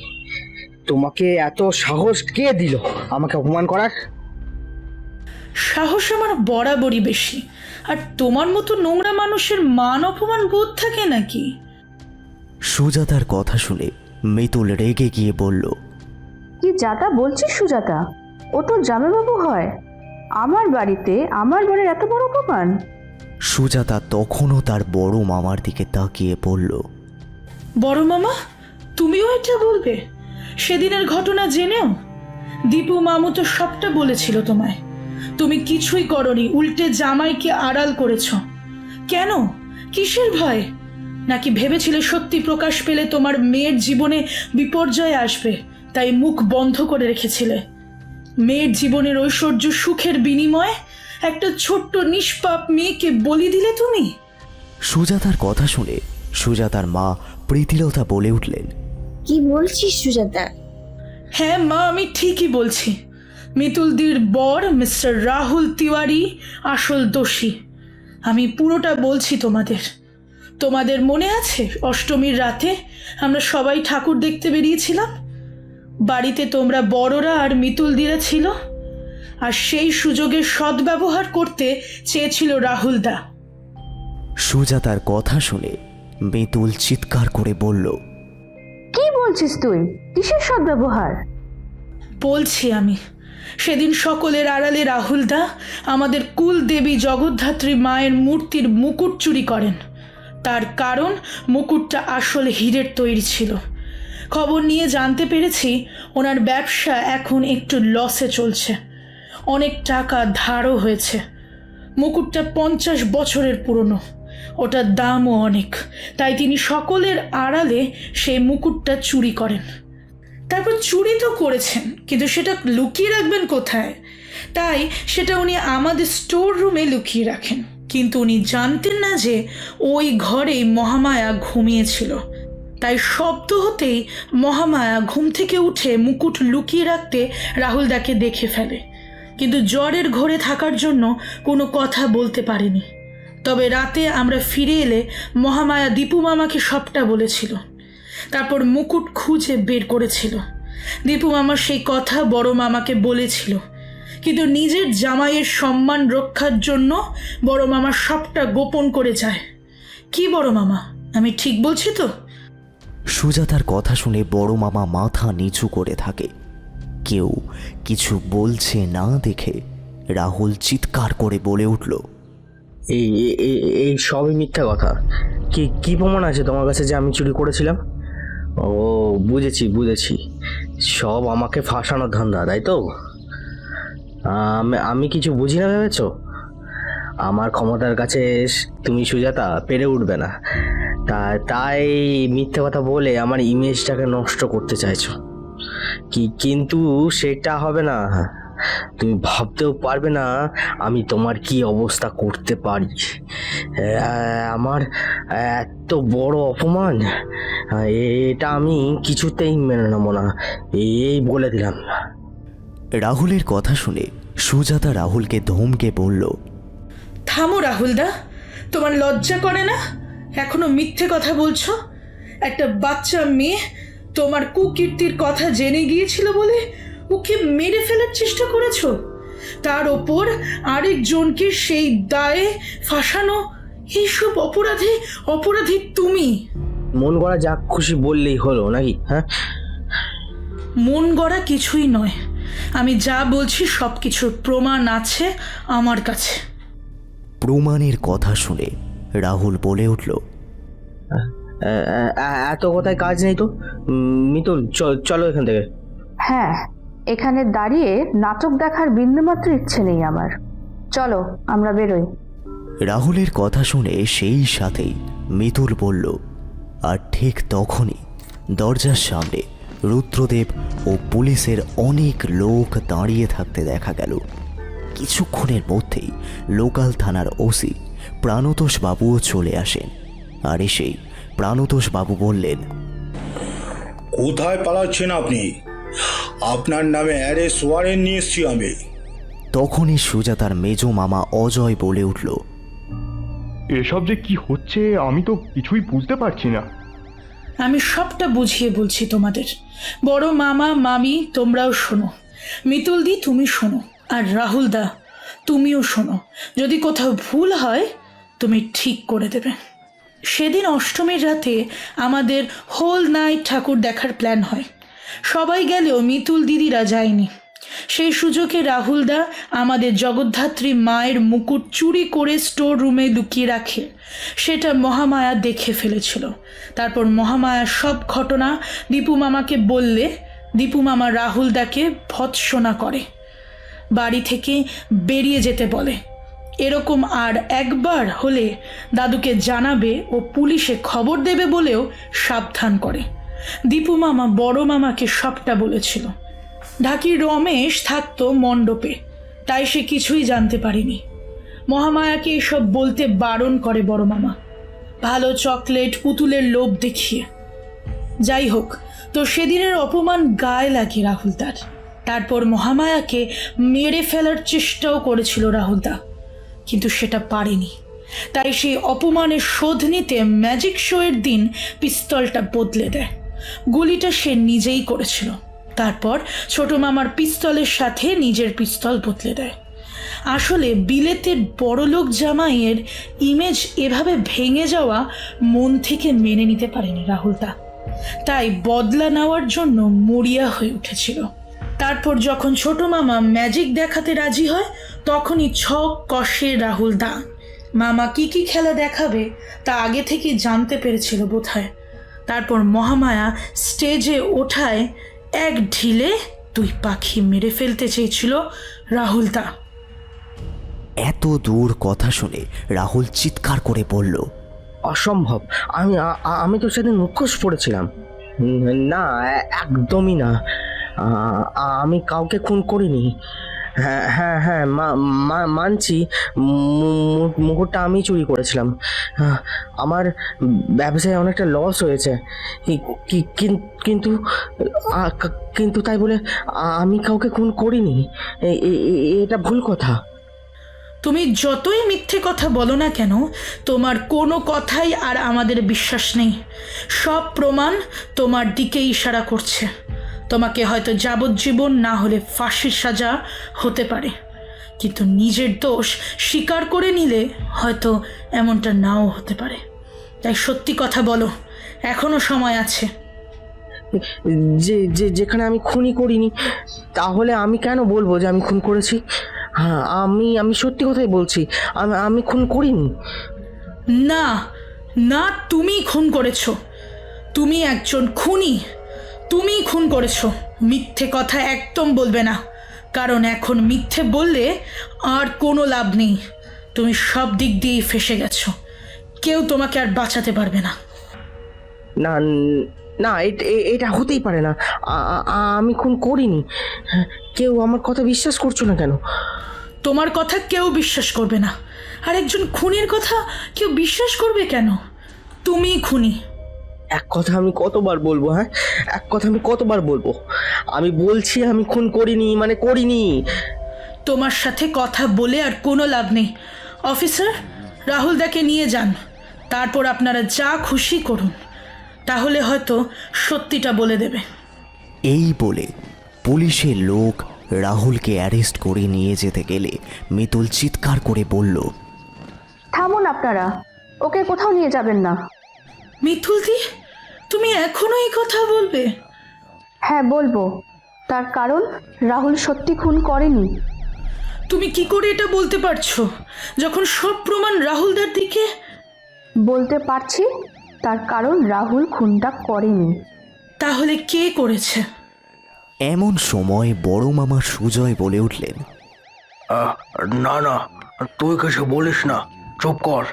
তোমাকে এত সাহস কে দিল আমাকে অপমান করার? সাহস আমার বরাবরই বেশি, আর তোমার মতো নোংরা মানুষের মান অপমান বোধ থাকে নাকি? সুজাতার কথা শুনে মিতুল রেগে গিয়ে বলল, কি যাতা বলছিস সুজাতা? ও তো জামাইবাবু হয়, আমার বাড়িতে আমার বরের এত বড় অপমান? সুজাতা তখনও তার বড় মামার দিকে তাকিয়ে বলল, বড় মামা, তুমিও এটা বলবে? সেদিনের ঘটনা জেনেও? দীপু মামু তো সবটা বলেছিল তোমায়, তুমি কিছুই করনি, উল্টে জামাইকে আড়াল করেছ। কেন? কিসের ভয়? নাকি ভেবেছিলে সত্যি প্রকাশ পেলে তোমার মেয়ের জীবনে বিপর্যয় আসবে, তাই মুখ বন্ধ করে রেখেছিলে? মেয়ের জীবনের ঐশ্বর্য সুখের বিনিময়ে একটা ছোট্ট নিষ্পাপ মেয়েকে বলি দিলে তুমি। সুজাতার কথা শুনে সুজাতার মা প্রীতিলতা বলে উঠলেন, কি বলছিস সুজাতা? হ্যাঁ মা, আমি ঠিকই বলছি। মিতুলদির বর মিস্টার রাহুল তিওয়ারি আসল দোষী। আমি পুরোটা বলছি তোমাদের। তোমাদের মনে আছে অষ্টমীর রাতে আমরা সবাই ঠাকুর দেখতে বেরিয়েছিলাম? বাড়িতে তোমরা বড়রা আর মিতুলদিরা ছিল, আর সেই সুযোগের সদ্ব্যবহার করতে চেয়েছিল রাহুলদা। সুজাতার কথা শুনে মিতুল চিৎকার করে বলল, কি বলছিস তুই? কিসের সদ্ব্যবহার? বলছি আমি, সেদিন সকলের আড়ালে রাহুলদা আমাদের কুল দেবী জগদ্ধাত্রী মায়ের মূর্তির মুকুট চুরি করেন। তার কারণ মুকুটটা আসলে হীরের তৈরি ছিল। খবর নিয়ে জানতে পেরেছি ওনার ব্যবসা এখন একটু লসে চলছে, অনেক টাকা ধারও হয়েছে। মুকুটটা 50 বছরের পুরনো, ওটার দামও অনেক, তাই তিনি সকলের আড়ালে সেই মুকুটটা চুরি করেন। তারপর চুরি তো করেছেন, কিন্তু সেটা লুকিয়ে রাখবেন কোথায়? তাই সেটা উনি আমাদের স্টোর রুমে লুকিয়ে রাখেন। কিন্তু উনি জানতেন না যে ওই ঘরেই মহামায়া ঘুমিয়েছিল। তাই শব্দ হতেই মহামায়া ঘুম থেকে উঠে মুকুট লুকিয়ে রাখতে রাহুলদাকে দেখে ফেলে, কিন্তু জ্বরের ঘোরে থাকার জন্য কোনো কথা বলতে পারেনি। তবে রাতে আমরা ফিরে এলে মহামায়া দীপু মামাকে সবটা বলেছিল, তারপর মুকুট খুঁজে বের করেছিল। দীপু মামা সেই কথা বড় মামাকে বলেছিল, কিন্তু নিজের জামাইয়ের সম্মান রক্ষার জন্য বড় মামা সবটা গোপন করে যায়। কি বড় মামা, আমি ঠিক বলছি তো? সুজাতার কথা শুনে বড় মামা মাথা নিচু করে থাকে। কেউ কিছু বলছে না দেখে রাহুল চিৎকার করে বলে উঠল, এই এই সবই মিথ্যা কথা। কি কি প্রমাণ আছে তোমার কাছে যে আমি চুরি করেছিলাম? ও বুঝেছি, সব আমাকে ফাঁসানোর ধান্দা, তাই তো? আমি কিছু বুঝি না ভেবেছো? আমার ক্ষমতার কাছে তুমি সুজাতা পেরে উঠবে না, তাই মিথ্যা কথা বলে আমার ইমেজটাকে নষ্ট করতে চাইছো। কিন্তু সেটা হবে না। তুমি ভাবতেও পারবে না আমি তোমার কি অবস্থা করতে পারি। আমার এত বড় অপমান, এটা আমি কিছুতেই মেনে নেব না, এই বলে দিলাম। রাহুলের কথা শুনে সুজাতা রাহুলকে ধমকে বলল, থামো রাহুলদা, তোমার লজ্জা করে না? এখনো মিথ্যে কথা বলছো। একটা বাচ্চা মেয়ে তোমার কুকীর্তির কথা জেনে গিয়েছিল বলে ওকে মেরে ফেলার চেষ্টা করেছো, তার ওপর আরেকজনকে সেই দায়ে ফাঁসানো। এইসব অপরাধী তুমি। মন গড়া যা খুশি বললেই হলো নাকি? হ্যাঁ, মন গড়া কিছুই নয়, আমি যা বলছি সব কিছুর প্রমাণ আছে আমার কাছে। প্রমাণের কথা শুনে রাহুল বলে উঠল, এত কথায় কাজ নেই তো। মিতুল, চলো এখান থেকে। হ্যাঁ, এখানে দাঁড়িয়ে নাটক দেখার বিন্দুমাত্র ইচ্ছে নেই আমার। চলো আমরা বেরোই। রাহুলের কথা শুনে সেই সাথেই মিতুল বলল। আর ঠিক তখনই দরজার সামনে রুদ্রদেব ও পুলিশের অনেক লোক দাঁড়িয়ে থাকতে দেখা গেল। কিছুক্ষণের মধ্যেই লোকাল থানার ওসি প্রাণতোষ বাবুও চলে আসেন। আর এসেই প্রাণতোষ বাবু বললেন, কোথায় পালাচ্ছেন আপনি? আপনার নামে অ্যারেস্ট ওয়ারেন্ট নিয়ে এসছি আমি। তখনই সুজাতার মেজ মামা অজয় বলে উঠল, এসব যে কি হচ্ছে আমি তো কিছুই বুঝতে পারছি না। আমি সবটা বুঝিয়ে বলছি তোমাদের। বড় মামা মামি তোমরাও শোনো, মিতুল দি তুমি শোনো, আর রাহুল দা তুমিও শোনো। যদি কোথাও ভুল হয় তুমি ঠিক করে দেবে। সেদিন অষ্টমীর রাতে আমাদের হোল নাইট ঠাকুর দেখার প্ল্যান হয়। সবাই গেলেও মিতুল দিদিরা যায়নি। সেই সুযোগে রাহুলদা আমাদের জগদ্ধাত্রী মায়ের মুকুট চুরি করে স্টোর রুমে লুকিয়ে রাখে। সেটা মহামায়া দেখে ফেলেছিল। তারপর মহামায়া সব ঘটনা দীপু মামাকে বললে দীপু মামা রাহুলদাকে ভৎসনা করে, বাড়ি থেকে বেরিয়ে যেতে বলে। এরকম আর একবার হলে দাদুকে জানাবে ও পুলিশে খবর দেবে বলেও সাবধান করে। দীপু মামা বড় মামাকে সবটা বলেছিল। ঢাকির রমেশ থাকতো মণ্ডপে, তাই সে কিছুই জানতে পারেনি। মহামায়াকে এসব বলতে বারণ করে বড় মামা, ভালো চকলেট পুতুলের লোভ দেখিয়ে। যাই হোক, তো সেদিনের অপমান গায়ে লাগে রাহুলদার। তারপর মহামায়াকে মেরে ফেলার চেষ্টাও করেছিল রাহুলদা, কিন্তু সেটা পারেনি। তাই সেই অপমানের শোধ নিতে ম্যাজিক শোয়ের দিন পিস্তলটা বদলে দেয়। গুলিটা সে নিজেই করেছিল। তারপর ছোট মামার পিস্তলের সাথে নিজের পিস্তল বদলে দেয়। আসলে বিলেতের বড়লোক জামাইয়ের ইমেজ এভাবে ভেঙে যাওয়া মন থেকে মেনে নিতে পারেনি রাহুলদা, তাই বদলা নেওয়ার জন্য মরিয়া হয়ে উঠেছিল। তারপর যখন ছোট মামা ম্যাজিক দেখাতে রাজি হয় তখনই ছক কষে রাহুলদা। মামা কি কি খেলা দেখাবে তা আগে থেকে জানতে পেরেছিল বোধহয়। তারপর মহামায়া স্টেজে ওঠায় এক ঢিলে 2 পাখি মেরে ফেলতে চেয়েছিল রাহুলদা। এত দূর কথা শুনে রাহুল চিৎকার করে বলল, অসম্ভব! আমি তো সেদিন মুখোশ পড়েছিলাম। না, একদমই না। আমি কাউকে খুন করিনি। হ্যাঁ হ্যাঁ হ্যাঁ, মানছি মুকুটটা আমি চুরি করেছিলাম। আমার ব্যবসায় অনেকটা লস হয়েছে, কিন্তু কিন্তু তাই বলে আমি কাউকে খুন করিনি। এটা ভুল কথা। তুমি যতই মিথ্যে কথা বলো না কেন, তোমার কোনো কথাই আর আমাদের বিশ্বাস নেই। সব প্রমাণ তোমার দিকে ইশারা করছে। তোমাকে হয়তো যাবজ্জীবন না হলে ফাঁসির সাজা হতে পারে, কিন্তু নিজের দোষ স্বীকার করে নিলে হয়তো এমনটা নাও হতে পারে। তাই সত্যি কথা বলো, এখনো সময় আছে। যেখানে আমি খুনই করিনি, তাহলে আমি কেন বলবো যে আমি খুন করেছি? হ্যাঁ, আমি সত্যি কথাই বলছি, আমি খুন করিনি। না না, তুমি খুন করেছো। তুমি একজন খুনি, তুমি খুন করেছো। মিথ্যে কথা একদম বলবে না, কারণ এখন মিথ্যে বললে আর কোনো লাভ নেই। তুমি সব দিক দিয়েই ফেঁসে গেছো, কেউ তোমাকে আর বাঁচাতে পারবে না। না না, এটা হতেই পারে না। আমি খুন করিনি। কেউ আমার কথা বিশ্বাস করছো না কেন? তোমার কথা কেউ বিশ্বাস করবে না, আর একজন খুনির কথা কেউ বিশ্বাস করবে কেন? তুমি খুনি। এক কথা আমি কতবার বলবো? হ্যাঁ, এক কথা আমি কতবার বলবো? আমি বলছি আমি খুন করিনি, মানে করিনি। তোমার সাথে কথা বলে আর কোনো লাভ নেই। অফিসার, রাহুলদাকে নিয়ে যান, তারপর আপনারা যা খুশি করুন, তাহলে হয়তো সত্যিটা বলে দেবে। এই বলে পুলিশের লোক রাহুলকে অ্যারেস্ট করে নিয়ে যেতে গেলে মিতুল চিৎকার করে বলল, থামুন আপনারা, ওকে কোথাও নিয়ে যাবেন না। মিতুল দি, তুমি এখনো এই কথা বলবে? হ্যাঁ বলবো, তার কারণ রাহুল সত্যি খুন করেনি। তুমি কি করে এটা বলতে পারছো যখন সব প্রমাণ রাহুলদার দিকে? বলতে পারছি, তার কারণ রাহুল খুনটা করেনি। তাহলে কে করেছে? এমন সময় বড় মামা সুজয় বলে উঠলেন, না না, তুই কিছু বলিস না, চুপ কর।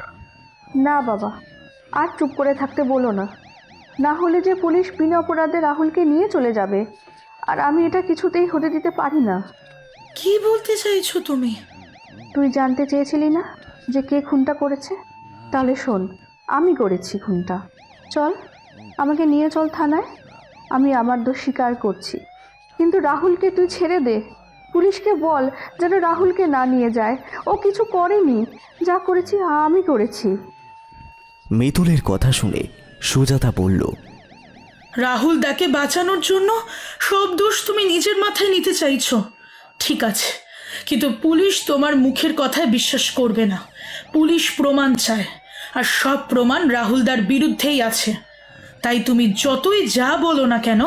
না বাবা, আর চুপ করে থাকতে বলো না, না হলে যে পুলিশ বিনা অপরাধে রাহুলকে নিয়ে চলে যাবে, আর আমি এটা কিছুতেই হতে দিতে পারি না। কি বলতে চাইছো তুমি? তুই জানতে চেয়েছিলি না যে কে খুনটা করেছে? তাহলে শোন, আমি করেছি খুনটা। চল, আমাকে নিয়ে চল থানায়। আমি আমার দোষ স্বীকার করছি, কিন্তু রাহুলকে তুই ছেড়ে দে। পুলিশকে বল যেন রাহুলকে না নিয়ে যায়, ও কিছু করেনি, যা করেছি আমি করেছি। মিতুলের কথা শুনে সুজাতা বলল, রাহুল দাকে বাঁচানোর জন্য সব দোষ তুমি নিজের মাথায় নিতে চাইছো। ঠিক আছে, কিন্তু পুলিশ তোমার মুখের কথায় বিশ্বাস করবে না। পুলিশ প্রমাণ চায়, আর সব প্রমাণ রাহুলদার বিরুদ্ধেই আছে। তাই তুমি যতই যা বলো না কেন,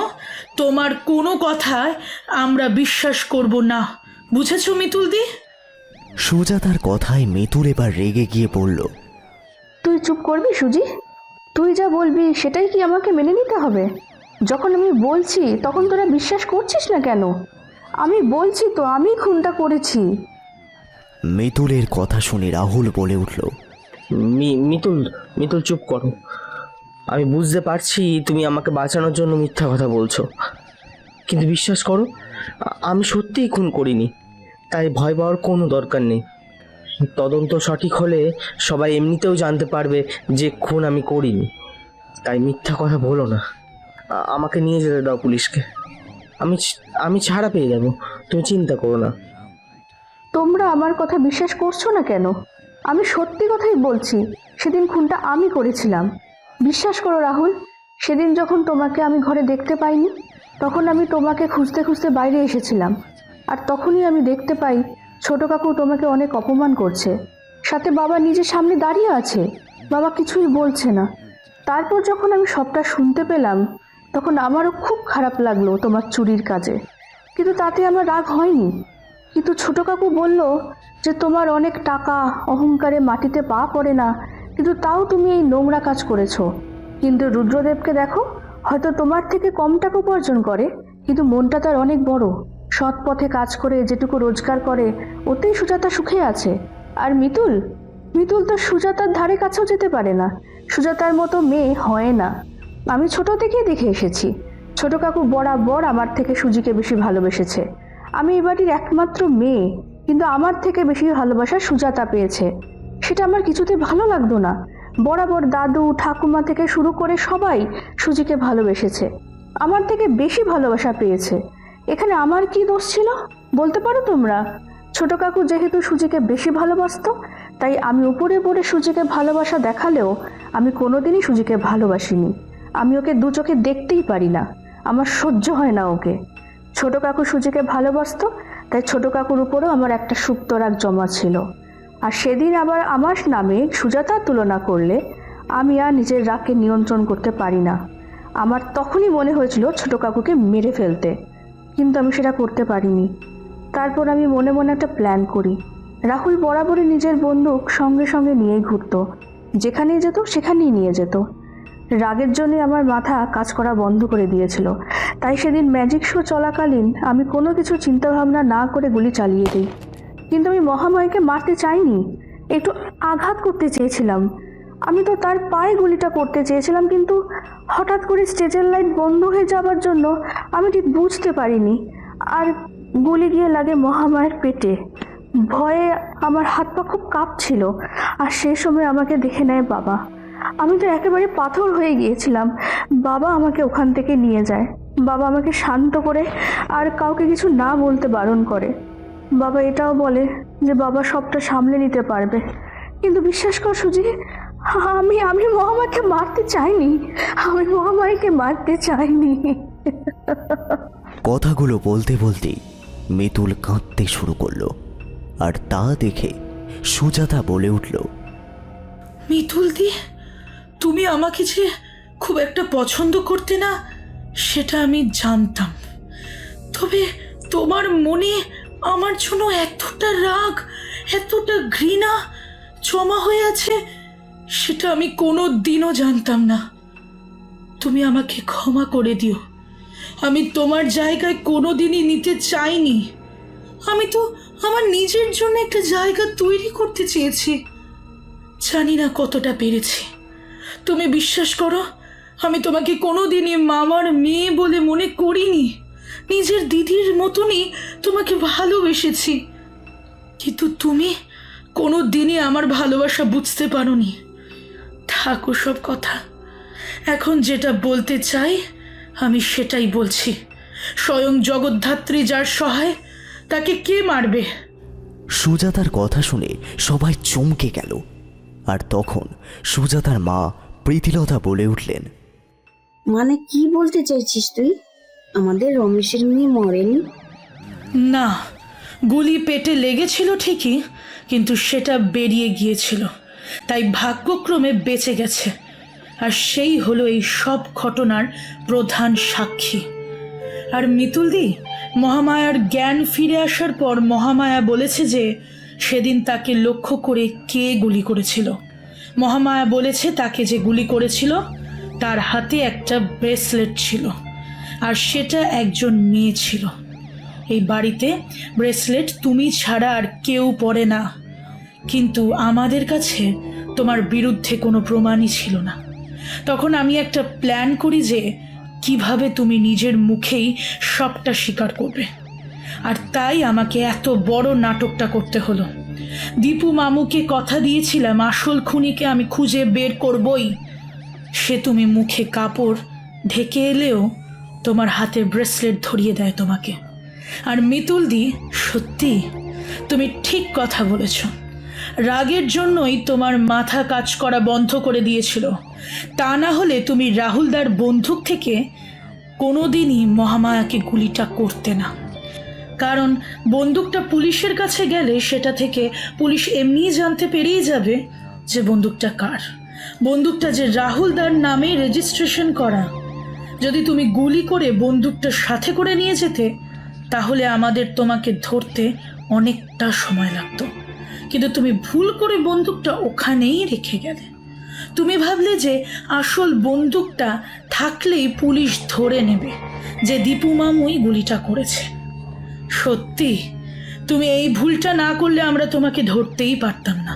তোমার কোনো কথায় আমরা বিশ্বাস করব না। বুঝেছো মিতুল দি? সুজাতার কথায় মিতুল এবার রেগে গিয়ে বলল, তুই চুপ করবি সুজি? তুই যা বলবি সেটাই কি আমাকে মেনে নিতে হবে? যখন আমি বলছি তখন তোরা বিশ্বাস করছিস না কেন? আমি বলছি তো আমি খুনটা করেছি। মিতুলের কথা শুনে রাহুল বলে উঠল, মিতুল চুপ করো। আমি বুঝতে পারছি তুমি আমাকে বাঁচানোর জন্য মিথ্যা কথা বলছো, কিন্তু বিশ্বাস করো, আমি সত্যিই খুন করিনি। তাই ভয় পাওয়ার কোনো দরকার নেই। তদন্ত সঠিক হলে সবাই এমনিতেও জানতে পারবে যে খুন আমি করিনি। তাই মিথ্যা কথা বলো না। আমাকে নিয়ে যেতে দাও পুলিশকে। আমি ছাড়া পেয়ে যাব, তুমি চিন্তা করো না। তোমরা আমার কথা বিশ্বাস করছো না কেন? আমি সত্যি কথাই বলছি, সেদিন খুনটা আমি করেছিলাম। বিশ্বাস করো রাহুল, সেদিন যখন তোমাকে আমি ঘরে দেখতে পাইনি, তখন আমি তোমাকে খুঁজতে খুঁজতে বাইরে এসেছিলাম। আর তখনই আমি দেখতে পাই ছোট কাকু তোমাকে অনেক অপমান করছে, সাথে বাবা নিজের সামনে দাঁড়িয়ে আছে, বাবা কিছুই বলছে না। তারপর যখন আমি সবটা শুনতে পেলাম, তখন আমারও খুব খারাপ লাগলো তোমার চুরির কাজে, কিন্তু তাতে আমার রাগ হয়নি। কিন্তু ছোট কাকু বলল যে তোমার অনেক টাকা, অহংকারে মাটিতে পা পড়ে না, কিন্তু তাও তুমি এই নোংরা কাজ করেছো। কিন্তু রুদ্রদেবকে দেখো, হয়তো তোমার থেকে কম টাকা উপার্জন করে, কিন্তু মনটা তার অনেক বড়। সৎ পথে কাজ করে যেটুকু রোজগার করে, ওতেই সুজাতা সুখে আছে। আর মিতুল তো সুজাতার ধারে কাছেও যেতে পারে না, সুজাতার মতো মেয়ে হয় না। আমি ছোট থেকেই দেখে এসেছি, ছোট কাকু বরাবর আমার থেকে সুজিকে বেশি ভালোবেসেছে। আমি এই বাড়ির একমাত্র মেয়ে, কিন্তু আমার থেকে বেশি ভালোবাসা সুজাতা পেয়েছে। সেটা আমার কিছুতে ভালো লাগতো না। বরাবর দাদু ঠাকুমা থেকে শুরু করে সবাই সুজিকে ভালোবেসেছে, আমার থেকে বেশি ভালোবাসা পেয়েছে। এখানে আমার কি দোষ ছিল বলতে পারো তোমরা? ছোট কাকু যেহেতু সুজিকে বেশি ভালোবাসতো, তাই আমি উপরে উপরে সুজিকে ভালোবাসা দেখালেও আমি কোনোদিনই সুজিকে ভালোবাসিনি। আমি ওকে দু চোখে দেখতেই পারি না, আমার সহ্য হয় না ওকে। ছোট কাকু সুজিকে ভালোবাসতো, তাই ছোট কাকুর উপরেও আমার একটা সুপ্ত রাগ জমা ছিল। আর সেদিন আবার আমার নামে সুজাতার তুলনা করলে আমি আর নিজের রাগকে নিয়ন্ত্রণ করতে পারি না। আমার তখনই মনে হয়েছিল ছোট কাকুকে মেরে ফেলতে, কিন্তু আমি সেটা করতে পারিনি। তারপর আমি মনে মনে একটা প্ল্যান করি। রাহুল বরাবরই নিজের বন্দুক সঙ্গে সঙ্গে নিয়েই ঘুরতো, যেখানেই যেত সেখানেই নিয়ে যেত। রাগের জন্য আমার মাথা কাজ করা বন্ধ করে দিয়েছিল, তাই সেদিন ম্যাজিক শো চলাকালীন আমি কোনো কিছু চিন্তাভাবনা না করে গুলি চালিয়ে দিই। কিন্তু আমি মহামায়াকে মারতে চাইনি, একটু আঘাত করতে চেয়েছিলাম। আমি তো তার পায়ে গুলিটা করতে চেয়েছিলাম, কিন্তু হঠাৎ করে স্টেজের লাইট বন্ধ হয়ে যাওয়ার জন্য আমি ঠিক বুঝতে পারিনি, আর গুলি গিয়ে লাগে মহামায়ার পেটে। ভয়ে আমার হাত পা খুব কাঁপছিল, আর সেই সময় আমাকে দেখে নেয় বাবা। আমি তো একেবারে পাথর হয়ে গিয়েছিলাম। বাবা আমাকে ওখান থেকে নিয়ে যায়, বাবা আমাকে শান্ত করে আর কাউকে কিছু না বলতে বারণ করে। বাবা এটাও বলে যে বাবা সবটা সামলে নিতে পারবে। কিন্তু বিশ্বাস কর সুজি, আমি মহামায়াকে মারতে চাইনি, আমি মহামায়াকে মারতে চাইনি। কথাগুলো বলতে বলতেই মিতুল কাঁদতে শুরু করলো, আর তা দেখে সুজাতা বলে উঠল, মিতুল দি, তুমি আমাকে যে খুব একটা পছন্দ করতে না, সেটা আমি জানতাম। তবে তোমার মনে আমার জন্য এতটা রাগ, এতটা ঘৃণা জমা হয়ে আছে, সেটা আমি কোনো দিনও জানতাম না। তুমি আমাকে ক্ষমা করে দিও। আমি তোমার জায়গায় কোনো দিনই নিতে চাইনি। আমি তো আমার নিজের জন্য একটা জায়গা তৈরি করতে চেয়েছি। জানি না কতটা পেরেছি। তুমি বিশ্বাস করো, আমি তোমাকে কোনোদিনই মামার মেয়ে বলে মনে করিনি। নিজের দিদির মতনই তোমাকে ভালোবেসেছি। কিন্তু তুমি কোনো দিনই আমার ভালোবাসা বুঝতে পারোনি। থাকো সব কথা। এখন যেটা বলতে চাই আমি সেটাই বলছি। স্বয়ং জগদ্ধাত্রী যার সহায়, তাকে কে মারবে? সুজাতার কথা শুনে সবাই চমকে গেল। আর তখন সুজাতার মা প্রীতিলতা বলে উঠলেন, মানে কি বলতে চাইছিস তুই? আমাদের রমেশের মেয়ে মরেনি? না, গুলি পেটে লেগেছিল ঠিকই, কিন্তু সেটা বেরিয়ে গিয়েছিল, তাই ভাগ্যক্রমে বেঁচে গেছে। আর সেই হলো এই সব ঘটনার প্রধান সাক্ষী। আর মিতুলদি, মহামায়ার জ্ঞান ফিরে আসার পর মহামায়া বলেছে যে সেদিন তাকে লক্ষ্য করে কে গুলি করেছিল। মহামায়া বলেছে তাকে যে গুলি করেছিল তার হাতে একটা ব্রেসলেট ছিল, আর সেটা একজন মেয়ে ছিল। এই বাড়িতে ব্রেসলেট তুমি ছাড়া আর কেউ পরে না, কিন্তু আমাদের কাছে তোমার বিরুদ্ধে কোনো প্রমাণই ছিল না। তখন আমি একটা প্ল্যান করি যে কিভাবে তুমি নিজের মুখেই সবটা স্বীকার করবে। আর তাই আমাকে এত বড় নাটকটা করতে হলো। দীপু মামুকে কথা দিয়েছিলাম আসল খুনিকে আমি খুঁজে বের করবই। সে তুমি মুখে কাপড় ঢেকে এলেও তোমার হাতে ব্রেসলেট ধরিয়ে দেয় তোমাকে। আর মিতুলদি, সত্যি তুমি ঠিক কথা বলেছ। রাগের জন্যই তোমার মাথা কাজ করা বন্ধ করে দিয়েছিল। তা না হলে তুমি রাহুলদার বন্দুক থেকে কোনোদিনই মহামায়াকে গুলিটা করতে না। কারণ বন্দুকটা পুলিশের কাছে গেলে সেটা থেকে পুলিশ এমনিই জানতে পেরিয়ে যাবে যে বন্দুকটা কার। বন্দুকটা যে রাহুলদার নামে রেজিস্ট্রেশন করা। যদি তুমি গুলি করে বন্দুকটা সাথে করে নিয়ে যেতে, তাহলে আমাদের তোমাকে ধরতে অনেকটা সময় লাগতো। কিন্তু তুমি ভুল করে বন্দুকটা ওখানেই রেখে গেলে। তুমি ভাবলে যে আসল বন্দুকটা থাকলেই পুলিশ ধরে নেবে যে দীপু মামুই গুলিটা করেছে। সত্যি তুমি এই ভুলটা না করলে আমরা তোমাকে ধরতেই পারতাম না।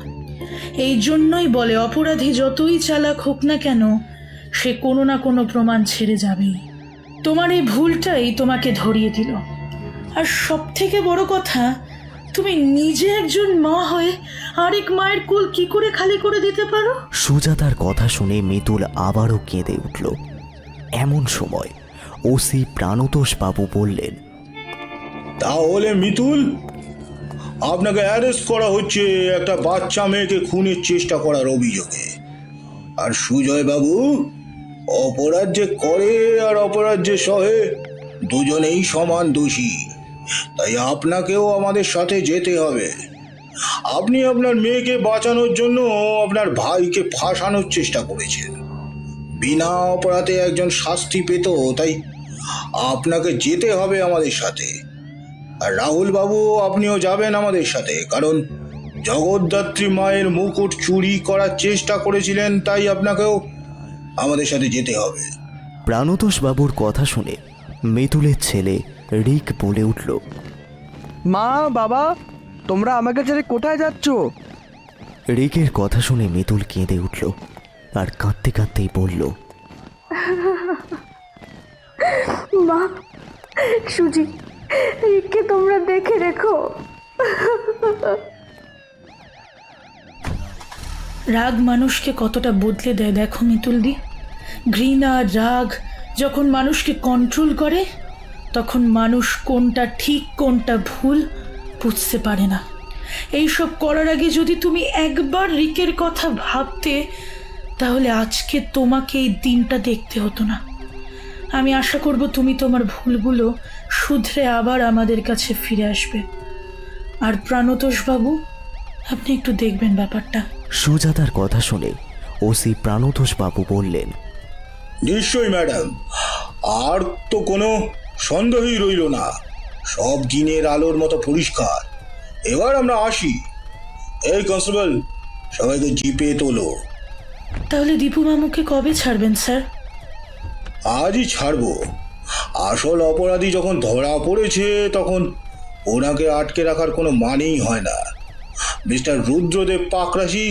এই জন্যই বলে অপরাধী যতই চালাক হোক না কেন, সে কোনো না কোনো প্রমাণ ছেড়ে যাবেই। তোমার এই ভুলটাই তোমাকে ধরিয়ে দিল। আর সব থেকে বড় কথা, তুমি নিজে একজন মা হয়ে আরেক মায়ের কোল কি করে খালি করে দিতে পারো? সুজাতার কথা শুনে মিতুল আবারও কেঁদে উঠল। এমন সময় ওসি প্রাণতোষ বাবু বললেন, তাহলে মিতুল, আপনাকে অ্যারেস্ট করা হচ্ছে একটা বাচ্চা মেয়েকে খুনের চেষ্টা করার অভিযোগে। আর সুজয় বাবু, অপরাধ যে করে আর অপরাধ যে সহে, দুজনেই সমান দোষী। তাই আপনাকেও আমাদের সাথে যেতে হবে। আপনি আপনার মেয়েকে বাঁচানোর জন্য আপনার ভাইকে ফাঁসানোর চেষ্টা করেছেন। বিনা অপরাধে একজন শাস্তি পেত, তাই আপনাকে যেতে হবে আমাদের সাথে। আর রাহুল বাবু, আপনিও যাবেন আমাদের সাথে, কারণ জগদ্ধাত্রী মায়ের মুকুট চুরি করার চেষ্টা করেছিলেন, তাই আপনাকেও আমাদের সাথে যেতে হবে। প্রাণতোষ বাবুর কথা শুনে মিতুলের ছেলে রিক বলে উঠল, মা, বাবা, তোমরা আমাকে ছেড়ে কোথায় যাচ্ছ? রিকের কথা শুনে মিতুল কেঁদে উঠল আর কাঁদতে কাঁদতেই বলল, মা, সুজি, রিককে তোমরা দেখে রেখো। রাগ মানুষকে কতটা বদলে দেয় দেখো মিতুলদি। ঘৃণা, রাগ যখন মানুষকে কন্ট্রোল করে, তখন মানুষ কোনটা ঠিক কোনটা ভুল বুঝতে পারে না। এইসব করার আগে যদি তুমি একবার রিকের কথা ভাবতে, তাহলে আজকে তোমাকে এই দিনটা দেখতে হতো না। আমি আশা করব তুমি তোমার ভুলগুলো শুধরে আবার আমাদের কাছে ফিরে আসবে। আর প্রাণতোষ বাবু, আপনি একটু দেখবেন ব্যাপারটা। সুজাতার কথা শুনে ওসি প্রাণতোষ বাবু বললেন, নিশ্চয়ই ম্যাডাম, আর তো কোনো সন্দেহই রইল না, সব দিনের আলোর মতো পরিষ্কার। এবার আমরা আসি। এই কনস্টেবল, সবাইকে জিপে তোলো। তাহলে দীপু মামুকে কবে ছাড়বেন স্যার? আজই ছাড়বো। আসল অপরাধী যখন ধরা পড়েছে তখন ওনাকে আটকে রাখার কোনো মানেই হয় না। মিস্টার রুদ্রদেব পাকরাশি,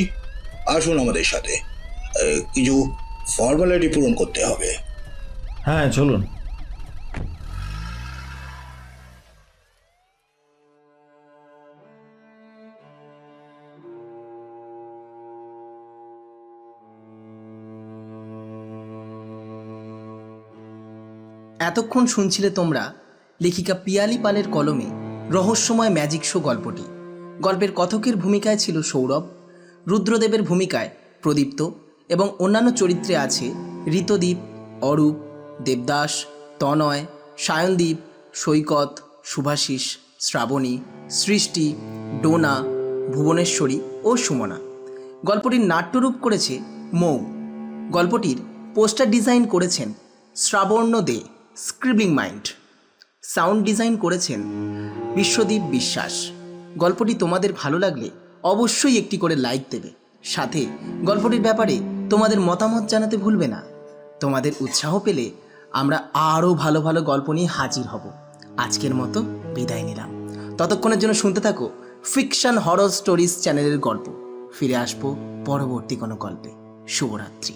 আসুন আমাদের সাথে, কিছু ফর্মালিটি পূরণ করতে হবে। হ্যাঁ চলুন। এতক্ষণ শুনছিলে তোমরা লেখিকা পিয়ালি পালের কলমে রহস্যময় ম্যাজিক শো গল্পটি। গল্পের কথকের ভূমিকায় ছিল সৌরভ, রুদ্রদেবের ভূমিকায় প্রদীপ্ত এবং অন্যান্য চরিত্রে আছে ঋতদীপ, অরূপ, দেবদাস, তনয়, সায়নদীপ, সৈকত, শুভাশিস, শ্রাবণী, সৃষ্টি, ডোনা, ভুবনেশ্বরী ও সুমনা। গল্পটির নাট্যরূপ করেছে মৌ। গল্পটির পোস্টার ডিজাইন করেছেন শ্রাবণ্য দে, স্ক্রিবলিং মাইন্ড। সাউন্ড ডিজাইন করেছেন বিশ্বদীপ বিশ্বাস। গল্পটি তোমাদের ভালো লাগলে অবশ্যই একটি করে লাইক দেবে, সাথে গল্পটির ব্যাপারে তোমাদের মতামত জানাতে ভুলবে না। তোমাদের উৎসাহ পেলে আমরা আরও ভালো ভালো গল্প নিয়ে হাজির হব। আজকের মতো বিদায় নিলাম। ততক্ষণের জন্য শুনতে থাকো ফিকশন হরর স্টোরিজ চ্যানেলের গল্প। ফিরে আসবো পরবর্তী কোনো গল্পে। শুভরাত্রি।